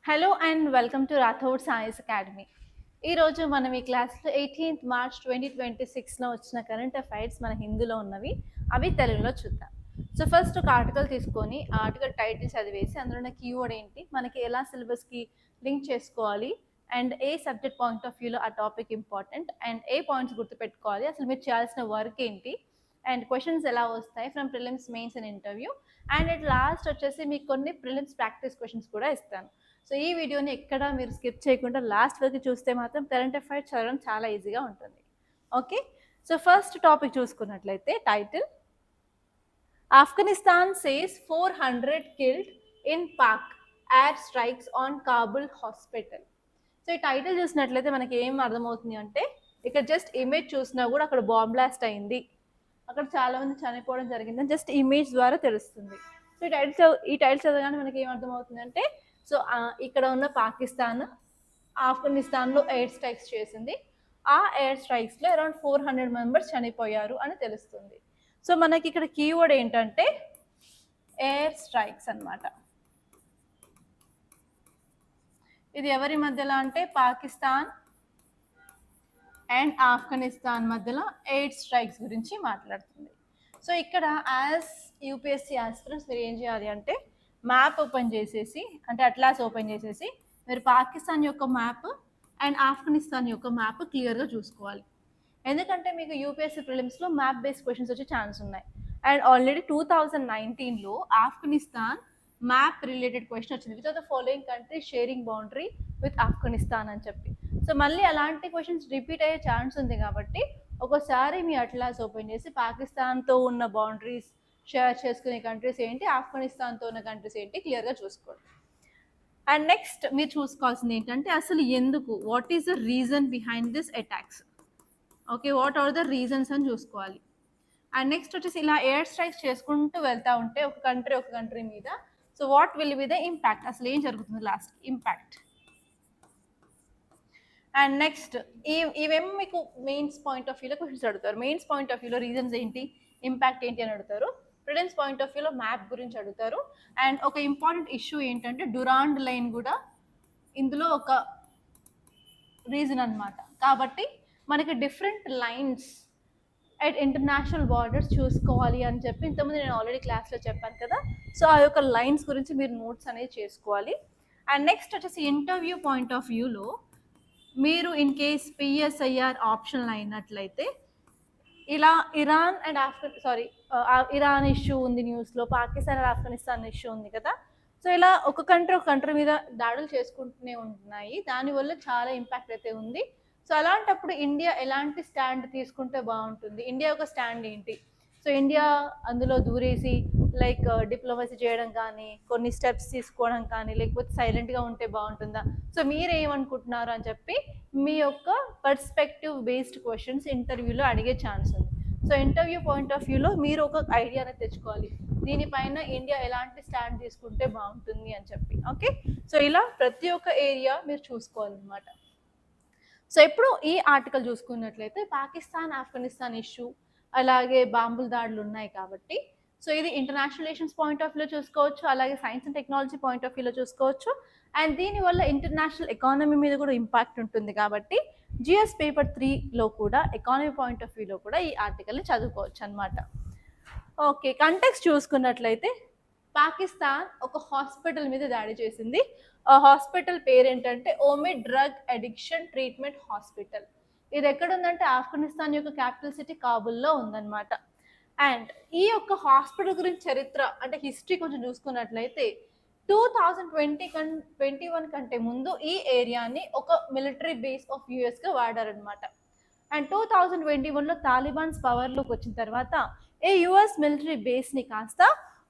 Hello and welcome to Rathod science academy. ఈరోజు మనం ఈ క్లాస్లో 18th మార్చ్ 2026లో వచ్చిన కరెంట్ అఫైర్స్ మన హిందీలో ఉన్నవి, అవి తెలుగులో చూద్దాం. సో ఫస్ట్ ఒక ఆర్టికల్ తీసుకొని ఆ ఆర్టికల్ టైటిల్ చదివేసి అందులో ఉన్న కీవర్డ్ ఏంటి, మనకి ఎలా సిలబస్కి లింక్ చేసుకోవాలి, and A subject point of వ్యూలో ఆ topic important, and A points గుర్తుపెట్టుకోవాలి, అసలు మీరు చేయాల్సిన వర్క్ ఏంటి, అండ్ క్వశ్చన్స్ ఎలా వస్తాయి from prelims, mains and interview, and at last వచ్చేసి మీకు కొన్ని ప్రిలిమ్స్ ప్రాక్టీస్ క్వశ్చన్స్ కూడా ఇస్తాను. సో ఈ వీడియోని ఎక్కడ మీరు స్కిప్ చేయకుండా లాస్ట్ వరకు చూస్తే మాత్రం కరెంట్ అఫైర్స్ చదవడం చాలా ఈజీగా ఉంటుంది. ఓకే, సో ఫస్ట్ టాపిక్ చూసుకున్నట్లయితే title, Afghanistan says 400 killed in Pak air strikes on Kabul hospital. So ఈ టైటిల్ చూసినట్లయితే మనకి ఏం అర్థమవుతుంది అంటే, ఇక్కడ జస్ట్ ఇమేజ్ చూసినా కూడా అక్కడ బాంబ్ బ్లాస్ట్ అయింది, అక్కడ చాలా మంది చనిపోవడం జరిగిందని జస్ట్ ఇమేజ్ ద్వారా తెలుస్తుంది. సో ఈ టైటిల్ చదవగానే మనకి ఏం అర్థమవుతుంది అంటే, సో ఇక్కడ ఉన్న పాకిస్తాన్ ఆఫ్ఘనిస్తాన్లో ఎయిర్ స్ట్రైక్స్ చేసింది, ఆ ఎయిర్ స్ట్రైక్స్లో అరౌండ్ 400 మెంబర్స్ చనిపోయారు అని తెలుస్తుంది. సో మనకి ఇక్కడ కీవర్డ్ ఏంటంటే ఎయిర్ స్ట్రైక్స్ అన్నమాట. ఇది ఎవరి మధ్యలో అంటే పాకిస్తాన్ అండ్ ఆఫ్ఘనిస్తాన్ మధ్యలో ఎయిర్ స్ట్రైక్స్ గురించి మాట్లాడుతుంది. సో ఇక్కడ యాజ్ యూపీఎస్సీ ఆస్పిరెంట్స్ మీరు ఏం చేయాలి అంటే, మ్యాప్ ఓపెన్ చేసేసి, అంటే అట్లాస్ ఓపెన్ చేసేసి మీరు పాకిస్తాన్ యొక్క మ్యాప్ అండ్ ఆఫ్ఘనిస్తాన్ యొక్క మ్యాప్ క్లియర్గా చూసుకోవాలి. ఎందుకంటే మీకు యూపీఎస్సీ ప్రిలిమ్స్లో మ్యాప్ బేస్డ్ క్వశ్చన్స్ వచ్చే ఛాన్స్ ఉన్నాయి. అండ్ ఆల్రెడీ 2019లో ఆఫ్ఘనిస్తాన్ మ్యాప్ రిలేటెడ్ క్వశ్చన్ వచ్చింది, with of the following country sharing boundary with Afghanistan అని చెప్పి. సో మళ్ళీ అలాంటి క్వశ్చన్స్ రిపీట్ అయ్యే ఛాన్స్ ఉంది కాబట్టి ఒకసారి మీ అట్లాస్ ఓపెన్ చేసి పాకిస్తాన్తో ఉన్న బౌండరీస్ షేర్ చేసుకునే కంట్రీస్ ఏంటి, ఆఫ్ఘనిస్తాన్తో ఉన్న కంట్రీస్ ఏంటి క్లియర్గా చూసుకోండి. అండ్ నెక్స్ట్ మీరు చూసుకోవాల్సింది ఏంటంటే, అసలు ఎందుకు, what is the reason behind this attacks. Okay, what are the reasons అని చూసుకోవాలి. అండ్ నెక్స్ట్ వచ్చేసి ఇలా ఎయిర్ స్ట్రైక్స్ చేసుకుంటూ వెళ్తూ ఉంటే ఒక కంట్రీ మీద, so what will be the impact, అసలు ఏం జరుగుతుంది లాస్ట్ ఇంపాక్ట్. అండ్ నెక్స్ట్ ఇవేమో మీకు మెయిన్స్ పాయింట్ ఆఫ్ వ్యూలో క్వశ్చన్స్ అడుగుతారు. మెయిన్స్ పాయింట్ ఆఫ్ వ్యూలో రీజన్స్ ఏంటి, ఇంపాక్ట్ ఏంటి అని అడుగుతారు. ప్రిలిమ్స్ పాయింట్ ఆఫ్ వ్యూలో మ్యాప్ గురించి అడుగుతారు. అండ్ ఒక ఇంపార్టెంట్ ఇష్యూ ఏంటంటే డురాండ్ లైన్ కూడా ఇందులో ఒక రీజన్ అనమాట. కాబట్టి మనకి different lines at international borders చూసుకోవాలి అని చెప్పి ఇంతకుముందు నేను ఆల్రెడీ క్లాస్లో చెప్పాను కదా. సో ఆ యొక్క లైన్స్ గురించి మీరు నోట్స్ అనేది చేసుకోవాలి. అండ్ నెక్స్ట్ వచ్చేసి ఇంటర్వ్యూ పాయింట్ ఆఫ్ వ్యూలో మీరు ఇన్ కేస్ పిఎస్ఐఆర్ ఆప్షన్ అయినట్లయితే, ఇలా ఇరాన్ అండ్ ఇరాన్ ఇష్యూ ఉంది న్యూస్లో, పాకిస్తాన్ అండ్ ఆఫ్ఘనిస్తాన్ ఇష్యూ ఉంది కదా. సో ఇలా ఒక కంట్రీ మీద దాడులు చేసుకుంటూనే ఉంటున్నాయి, దానివల్ల చాలా ఇంపాక్ట్ అయితే ఉంది. సో అలాంటప్పుడు ఇండియా ఎలాంటి స్టాండ్ తీసుకుంటే బాగుంటుంది, ఇండియా యొక్క స్టాండ్ ఏంటి. సో ఇండియా అందులో దూరేసి లైక్ డిప్లొమసీ చేయడం కానీ, కొన్ని స్టెప్స్ తీసుకోవడం కానీ, లేకపోతే సైలెంట్గా ఉంటే బాగుంటుందా. సో మీరు ఏమనుకుంటున్నారు అని చెప్పి మీ యొక్క పర్స్పెక్టివ్ బేస్డ్ క్వశ్చన్స్ ఇంటర్వ్యూలో అడిగే ఛాన్స్ ఉంది. సో ఇంటర్వ్యూ పాయింట్ ఆఫ్ వ్యూలో మీరు ఒక ఐడియా అనేది తెచ్చుకోవాలి, దీనిపైన ఇండియా ఎలాంటి స్టాండ్ తీసుకుంటే బాగుంటుంది అని చెప్పి. ఓకే, సో ఇలా ప్రతి ఒక్క ఏరియా మీరు చూసుకోవాలన్నమాట. సో ఇప్పుడు ఈ ఆర్టికల్ చూసుకున్నట్లయితే పాకిస్తాన్ ఆఫ్ఘనిస్తాన్ ఇష్యూ అలాగే బాంబుల దాడులు ఉన్నాయి కాబట్టి, సో ఇది ఇంటర్నేషనల్ రిలేషన్స్ పాయింట్ ఆఫ్ వ్యూలో చూసుకోవచ్చు, అలాగే science and technology point of వ్యూలో చూసుకోవచ్చు. అండ్ దీనివల్ల ఇంటర్నేషనల్ ఎకానమీ మీద కూడా ఇంపాక్ట్ ఉంటుంది కాబట్టి జిఎస్ పేపర్ 3లో కూడా ఎకానమీ పాయింట్ ఆఫ్ వ్యూలో కూడా ఈ ఆర్టికల్ని చదువుకోవచ్చు అనమాట. ఓకే, కంటెక్స్ట్ చూసుకున్నట్లయితే పాకిస్తాన్ ఒక హాస్పిటల్ మీద దాడి చేసింది. ఆ హాస్పిటల్ పేరేంటంటే Omid drug addiction treatment hospital. ఇది ఎక్కడుందంటే ఆఫ్ఘనిస్తాన్ యొక్క క్యాపిటల్ సిటీ కాబుల్లో ఉందన్నమాట. అండ్ ఈ యొక్క హాస్పిటల్ గురించి చరిత్ర అంటే హిస్టరీ కొంచెం చూసుకున్నట్లయితే 2021 కంటే ముందు ఈ ఏరియాని ఒక మిలిటరీ బేస్ ఆఫ్ యుఎస్గా వాడారనమాట. అండ్ 2021లో తాలిబాన్స్ పవర్లోకి వచ్చిన తర్వాత ఈ యుఎస్ మిలిటరీ బేస్ని కాస్త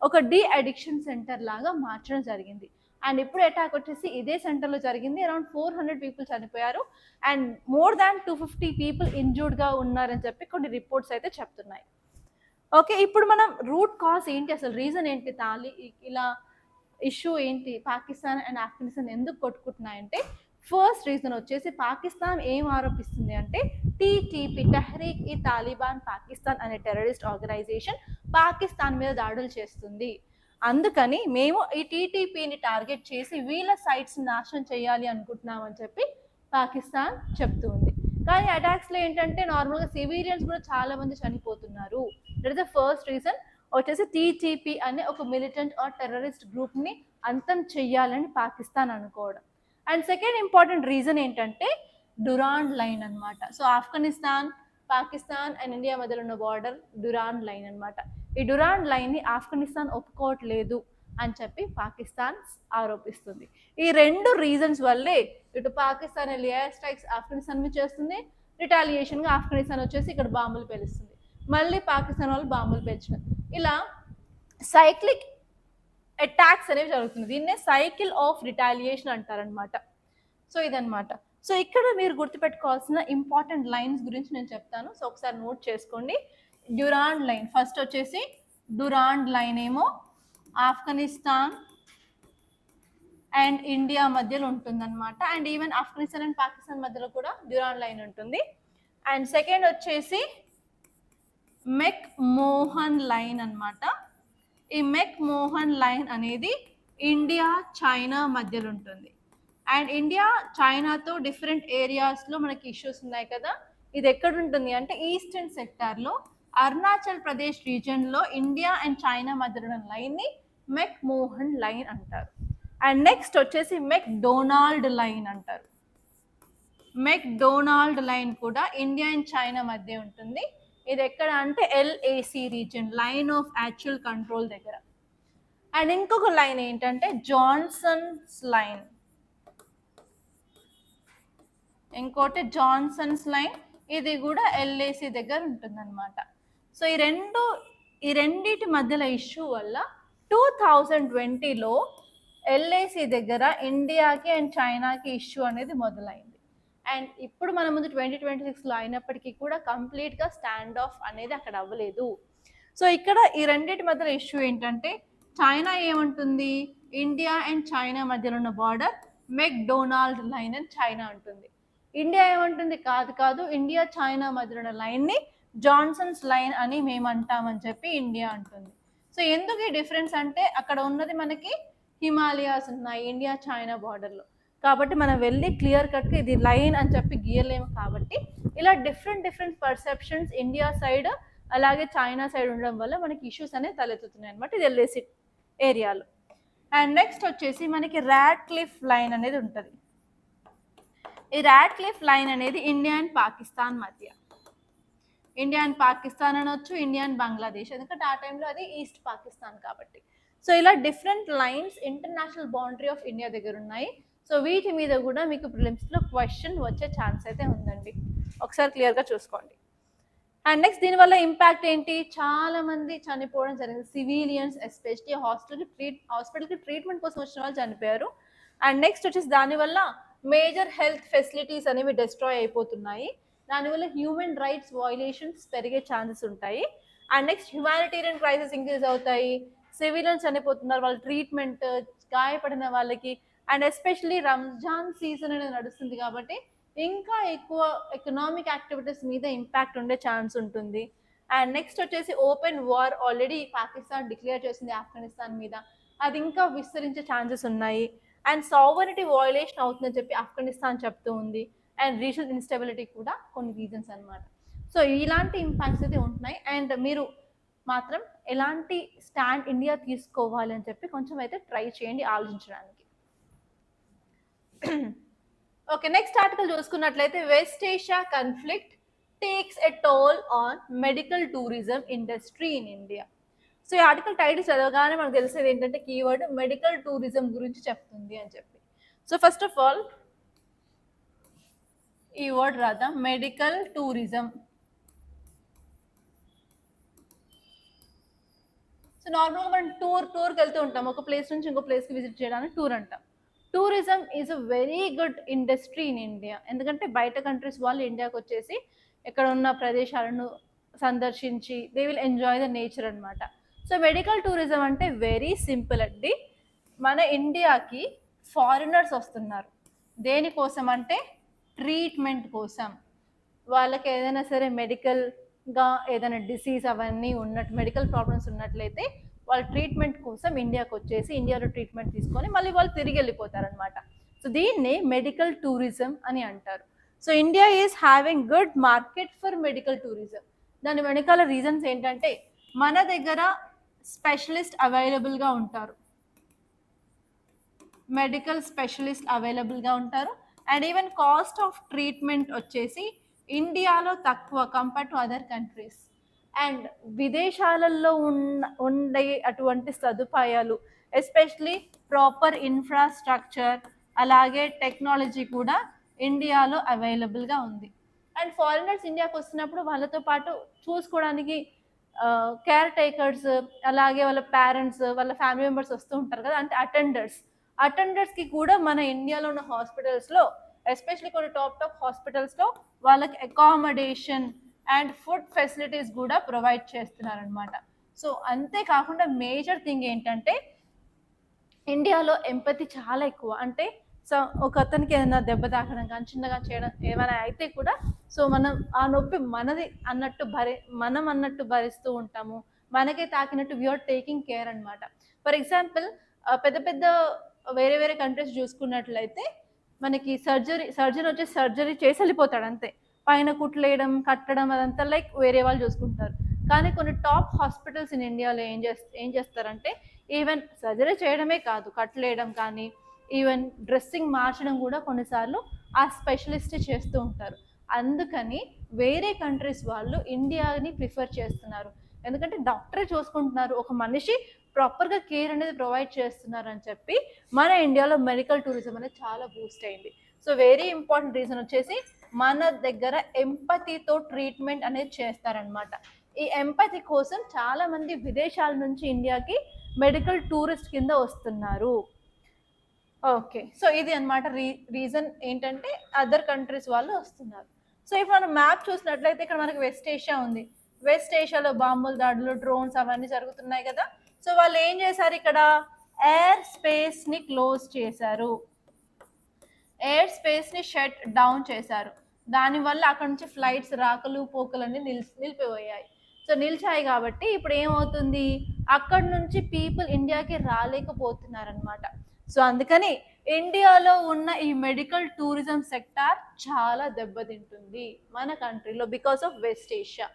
ఒక డి అడిక్షన్ సెంటర్ లాగా మార్చడం జరిగింది. అండ్ ఇప్పుడు అటాక్ వచ్చేసి ఇదే సెంటర్లో జరిగింది, అరౌండ్ 400 పీపుల్ చనిపోయారు అండ్ మోర్ దాన్ 250 పీపుల్ ఇంజూర్డ్గా ఉన్నారని చెప్పి కొన్ని రిపోర్ట్స్ అయితే చెప్తున్నాయి. ఓకే, ఇప్పుడు మనం రూట్ కాజ్ ఏంటి, అసలు రీజన్ ఏంటి, ఇలా ఇష్యూ ఏంటి, పాకిస్తాన్ అండ్ ఆఫ్ఘనిస్తాన్ ఎందుకు కొట్టుకుంటున్నాయంటే, ఫస్ట్ రీజన్ వచ్చేసి పాకిస్తాన్ ఏం ఆరోపిస్తుంది అంటే టీటీపీ తెహ్రీక్ ఈ తాలిబాన్ పాకిస్తాన్ అనే టెర్రరిస్ట్ ఆర్గనైజేషన్ పాకిస్తాన్ మీద దాడులు చేస్తుంది. అందుకని మేము ఈ టీటీపీని టార్గెట్ చేసి వీళ్ళ సైట్స్ నాశనం చేయాలి అనుకుంటున్నామని చెప్పి పాకిస్తాన్ చెప్తూ ఉంది. కానీ అటాక్స్లో ఏంటంటే నార్మల్గా సివిలియన్స్ కూడా చాలా మంది చనిపోతున్నారు. That is the first reason. వచ్చేసి టీటీపీ అనే ఒక మిలిటెంట్ ఆర్ టెర్రరిస్ట్ గ్రూప్ని అంతం చెయ్యాలని పాకిస్తాన్ అనుకోవడం. అండ్ సెకండ్ ఇంపార్టెంట్ రీజన్ ఏంటంటే డురాండ్ లైన్ అనమాట. So Afghanistan, Pakistan and India మధ్యలో ఉన్న బార్డర్ డురాండ్ లైన్ అనమాట. ఈ డురాండ్ లైన్ని ఆఫ్ఘనిస్తాన్ ఒప్పుకోవట్లేదు అని చెప్పి పాకిస్తాన్ ఆరోపిస్తుంది. ఈ రెండు రీజన్స్ వల్లే ఇటు పాకిస్తాన్ ఎయిర్ స్ట్రైక్స్ ఆఫ్ఘనిస్తాన్ మీద చేస్తుంది, రిటాలియేషన్గా ఆఫ్ఘనిస్తాన్ వచ్చేసి ఇక్కడ బాంబులు పేలుస్తుంది, మళ్ళీ పాకిస్తాన్ వాళ్ళు బాంబులు పేల్చినారు. ఇలా సైక్లిక్ అటాక్స్ అనేవి జరుగుతుంది. దీన్నే సైకిల్ ఆఫ్ రిటాలియేషన్ అంటారనమాట. సో ఇదనమాట. సో ఇక్కడ మీరు గుర్తుపెట్టుకోవాల్సిన ఇంపార్టెంట్ లైన్స్ గురించి నేను చెప్తాను. సో ఒకసారి నోట్ చేసుకోండి. డ్యూరాండ్ లైన్ ఫస్ట్ వచ్చేసి డురాండ్ లైన్ ఏమో ఆఫ్ఘనిస్తాన్ అండ్ ఇండియా మధ్యలో ఉంటుందన్నమాట. And even Afghanistan and Pakistan మధ్యలో కూడా డ్యూరాండ్ లైన్ ఉంటుంది. అండ్ సెకండ్ వచ్చేసి మెక్ మోహన్ లైన్ అనమాట. ఈ మెక్ మోహన్ లైన్ అనేది ఇండియా చైనా మధ్యలో ఉంటుంది. అండ్ ఇండియా చైనాతో డిఫరెంట్ ఏరియాస్లో మనకి ఇష్యూస్ ఉన్నాయి కదా. ఇది ఎక్కడ ఉంటుంది అంటే ఈస్టర్న్ సెక్టార్లో అరుణాచల్ ప్రదేశ్ రీజియన్లో ఇండియా అండ్ చైనా మధ్యలో ఉన్న లైన్ని మెక్ మోహన్ లైన్ అంటారు. అండ్ నెక్స్ట్ వచ్చేసి మెక్ డొనాల్డ్ లైన్ అంటారు. మెక్ డొనాల్డ్ లైన్ కూడా ఇండియా అండ్ చైనా మధ్య ఉంటుంది. ఇది ఎక్కడ అంటే LAC region, line of actual control దగ్గర. అండ్ ఇంకొక లైన్ ఏంటంటే జాన్సన్స్ లైన్, ఇంకోటి జాన్సన్స్ లైన్, ఇది కూడా ఎల్ఏసి దగ్గర ఉంటుందన్నమాట. సో ఈ రెండింటి మధ్యలో ఇష్యూ వల్ల 2020లో ఎల్ఏసి దగ్గర ఇండియాకి అండ్ చైనాకి ఇష్యూ అనేది మొదలైంది. అండ్ ఇప్పుడు మన ముందు 2026లో అయినప్పటికీ కూడా కంప్లీట్గా స్టాండ్ ఆఫ్ అనేది అక్కడ అవ్వలేదు. సో ఇక్కడ ఈ రెండింటి మధ్యలో ఇష్యూ ఏంటంటే చైనా ఏమంటుంది, ఇండియా అండ్ చైనా మధ్యలో ఉన్న బార్డర్ మెక్ డొనాల్డ్ లైన్ అని చైనా అంటుంది. ఇండియా ఏమంటుంది, కాదు ఇండియా చైనా మధ్యలో ఉన్న లైన్ని జాన్సన్స్ లైన్ అని మేము అంటామని చెప్పి ఇండియా అంటుంది. సో ఎందుకు ఈ డిఫరెన్స్ అంటే అక్కడ ఉన్నది మనకి హిమాలయాస్ ఉన్నాయి ఇండియా చైనా బార్డర్లో, కాబట్టి మనం వెళ్ళి క్లియర్ కట్గా ఇది లైన్ అని చెప్పి గీయలేము. కాబట్టి ఇలా డిఫరెంట్ పర్సెప్షన్స్ ఇండియా సైడ్ అలాగే చైనా సైడ్ ఉండడం వల్ల మనకి ఇష్యూస్ అనేవి తలెత్తుతున్నాయి అనమాట. ఇది ఎల్ఏసి ఏరియాలో. అండ్ నెక్స్ట్ వచ్చేసి మనకి రాడ్క్లిఫ్ లైన్ అనేది ఉంటుంది. ఈ రాడ్క్లిఫ్ లైన్ అనేది ఇండియా అండ్ పాకిస్తాన్ మధ్య, ఇండియా అండ్ పాకిస్తాన్ అనొచ్చు, ఇండియా అండ్ బంగ్లాదేశ్, ఎందుకంటే ఆ టైంలో అది ఈస్ట్ పాకిస్తాన్ కాబట్టి. సో ఇలా different lines international boundary of India దగ్గర ఉన్నాయి. సో వీటి మీద కూడా మీకు ప్రిలిమ్స్లో క్వశ్చన్ వచ్చే ఛాన్స్ అయితే ఉందండి, ఒకసారి క్లియర్గా చూసుకోండి. అండ్ నెక్స్ట్ దీనివల్ల ఇంపాక్ట్ ఏంటి, చాలా మంది చనిపోవడం జరిగింది, సివిలియన్స్ ఎస్పెషలీ హాస్పిటల్కి ట్రీట్మెంట్ కోసం వచ్చిన వాళ్ళు చనిపోయారు. అండ్ నెక్స్ట్ వచ్చేసి దానివల్ల మేజర్ హెల్త్ ఫెసిలిటీస్ అనేవి డిస్ట్రాయ్ అయిపోతున్నాయి, దానివల్ల హ్యూమన్ రైట్స్ వయోలేషన్స్ పెరిగే ఛాన్సెస్ ఉంటాయి. And next humanitarian crisis increase అవుతాయి, సివిలియన్స్ చనిపోతున్నారు, వాళ్ళ ట్రీట్మెంట్, గాయపడిన వాళ్ళకి. అండ్ ఎస్పెషలీ రంజాన్ సీజన్ అనేది నడుస్తుంది కాబట్టి ఇంకా ఎక్కువ ఎకనామిక్ యాక్టివిటీస్ మీద ఇంపాక్ట్ ఉండే ఛాన్స్ ఉంటుంది. అండ్ నెక్స్ట్ వచ్చేసి open war already Pakistan declare చేసింది ఆఫ్ఘనిస్తాన్ మీద, అది ఇంకా విస్తరించే ఛాన్సెస్ ఉన్నాయి. అండ్ సావరిటీ వయోలేషన్ అవుతుందని చెప్పి ఆఫ్ఘనిస్తాన్ చెప్తూ ఉంది. అండ్ రీజనల్ ఇన్స్టెబిలిటీ కూడా కొన్ని రీజన్స్ అనమాట. సో ఇలాంటి ఇంపాక్ట్స్ అయితే ఉంటున్నాయి. అండ్ మీరు మాత్రం ఎలాంటి స్టాండ్ ఇండియా తీసుకోవాలి అని చెప్పి కొంచెం అయితే ట్రై చేయండి ఆలోచించడానికి. ఓకే, నెక్స్ట్ ఆర్టికల్ చూసుకున్నట్లయితే West Asia conflict takes a toll on medical tourism industry in India. So ఈ ఆర్టికల్ టైటిల్ చదవగానే మనకు తెలిసేది ఏంటంటే కీవర్డ్ మెడికల్ టూరిజం గురించి చెప్తుంది అని చెప్పి. సో ఫస్ట్ ఆఫ్ ఆల్ ఈ వర్డ్ రాదా, మెడికల్ టూరిజం. సో నార్మల్గా మనం టూర్కి వెళ్తూ ఉంటాం, ఒక ప్లేస్ నుంచి ఇంకో ప్లేస్కి విజిట్ చేయడానికి టూర్ అంటాం. Tourism is a very good industry in India, ఎందుకంటే బయట కంట్రీస్ వాళ్ళు ఇండియాకి వచ్చేసి ఇక్కడ ఉన్న ప్రదేశాలను సందర్శించి they will enjoy the nature అనమాట. సో మెడికల్ టూరిజం అంటే వెరీ సింపుల్ అండి. మన ఇండియాకి ఫారినర్స్ వస్తున్నారు, దేనికోసం అంటే ట్రీట్మెంట్ కోసం. వాళ్ళకి ఏదైనా సరే మెడికల్గా ఏదైనా డిసీజ్ అవన్నీ ఉన్నట్టు మెడికల్ ప్రాబ్లమ్స్ ఉన్నట్లయితే వాళ్ళ ట్రీట్మెంట్ కోసం ఇండియాకి వచ్చేసి ఇండియాలో ట్రీట్మెంట్ తీసుకొని మళ్ళీ వాళ్ళు తిరిగి వెళ్ళిపోతారనమాట. సో దీన్ని మెడికల్ టూరిజం అని అంటారు. So India is having good market for medical tourism. దాని వెనకాల రీజన్స్ ఏంటంటే మన దగ్గర స్పెషలిస్ట్ అవైలబుల్గా ఉంటారు, మెడికల్ స్పెషలిస్ట్ అవైలబుల్గా ఉంటారు. And even cost of treatment వచ్చేసి ఇండియాలో తక్కువ compare to other countries. And విదేశాలలో ఉండే అటువంటి సదుపాయాలు, ఎస్పెషలీ ప్రాపర్ ఇన్ఫ్రాస్ట్రక్చర్, అలాగే టెక్నాలజీ కూడా ఇండియాలో అవైలబుల్గా ఉంది. అండ్ ఫారినర్స్ ఇండియాకి వస్తున్నప్పుడు వాళ్ళతో పాటు చూసుకోవడానికి కేర్ టేకర్స్, అలాగే వాళ్ళ పేరెంట్స్, వాళ్ళ ఫ్యామిలీ మెంబర్స్ వస్తూ ఉంటారు కదా, అంటే అటెండర్స్కి కూడా మన ఇండియాలో ఉన్న హాస్పిటల్స్లో, ఎస్పెషలీ కొన్ని టాప్ హాస్పిటల్స్లో వాళ్ళకి అకామిడేషన్ అండ్ ఫుడ్ ఫెసిలిటీస్ కూడా ప్రొవైడ్ చేస్తున్నారనమాట. సో అంతేకాకుండా మేజర్ థింగ్ ఏంటంటే ఇండియాలో ఎంపతి చాలా ఎక్కువ. అంటే సో ఒక అతనికి ఏదైనా దెబ్బ తాకడం కానీ చిన్నగా చేయడం ఏమైనా అయితే కూడా సో మనం ఆ నొప్పి మనది అన్నట్టు మనం అన్నట్టు భరిస్తూ ఉంటాము. మనకే తాకినట్టు వీఆర్ టేకింగ్ కేర్ అనమాట. ఫర్ ఎగ్జాంపుల్ పెద్ద పెద్ద వేరే వేరే కంట్రీస్ చూసుకున్నట్లయితే మనకి సర్జన్ వచ్చి సర్జరీ చేసి వెళ్ళిపోతాడు అంతే, పైన కుట్లేయడం కట్టడం అదంతా లైక్ వేరే వాళ్ళు చూసుకుంటారు. కానీ కొన్ని టాప్ హాస్పిటల్స్ ఇన్ ఇండియాలో ఏం చేస్తారంటే ఈవెన్ సర్జరీ చేయడమే కాదు, కట్లేయడం కానీ ఈవెన్ డ్రెస్సింగ్ మార్చడం కూడా కొన్నిసార్లు ఆ స్పెషలిస్టే చేస్తూ ఉంటారు. అందుకని వేరే కంట్రీస్ వాళ్ళు ఇండియాని ప్రిఫర్ చేస్తున్నారు, ఎందుకంటే డాక్టరే చూసుకుంటున్నారు, ఒక మనిషి ప్రాపర్గా కేర్ అనేది ప్రొవైడ్ చేస్తున్నారు అని చెప్పి మన ఇండియాలో మెడికల్ టూరిజం అనేది చాలా బూస్ట్ అయింది. సో వెరీ ఇంపార్టెంట్ రీజన్ వచ్చేసి మన దగ్గర ఎంపతితో ట్రీట్మెంట్ అనేది చేస్తారనమాట. ఈ ఎంపతి కోసం చాలామంది విదేశాల నుంచి ఇండియాకి మెడికల్ టూరిస్ట్ కింద వస్తున్నారు. ఓకే, సో ఇది అనమాట రీజన్ ఏంటంటే అదర్ కంట్రీస్ వాళ్ళు వస్తున్నారు. సో ఇప్పుడు మనం మ్యాప్ చూసినట్లయితే ఇక్కడ మనకి వెస్ట్ ఏషియా ఉంది. వెస్ట్ ఏషియాలో బాంబుల దాడులు, డ్రోన్స్ అవన్నీ జరుగుతున్నాయి కదా. సో వాళ్ళు ఏం చేశారు, ఇక్కడ ఎయిర్ స్పేస్ని క్లోజ్ చేశారు, ఎయిర్ స్పేస్ని షట్ డౌన్ చేశారు. దానివల్ల అక్కడ నుంచి ఫ్లైట్స్ రాకలు పోకలన్నీ నిలిపిపోయాయి. సో నిలిచాయి కాబట్టి ఇప్పుడు ఏమవుతుంది, అక్కడ నుంచి పీపుల్ ఇండియాకి రాలేకపోతున్నారనమాట. సో అందుకని ఇండియాలో ఉన్న ఈ మెడికల్ టూరిజం సెక్టార్ చాలా దెబ్బతింటుంది మన కంట్రీలో because of west Asia.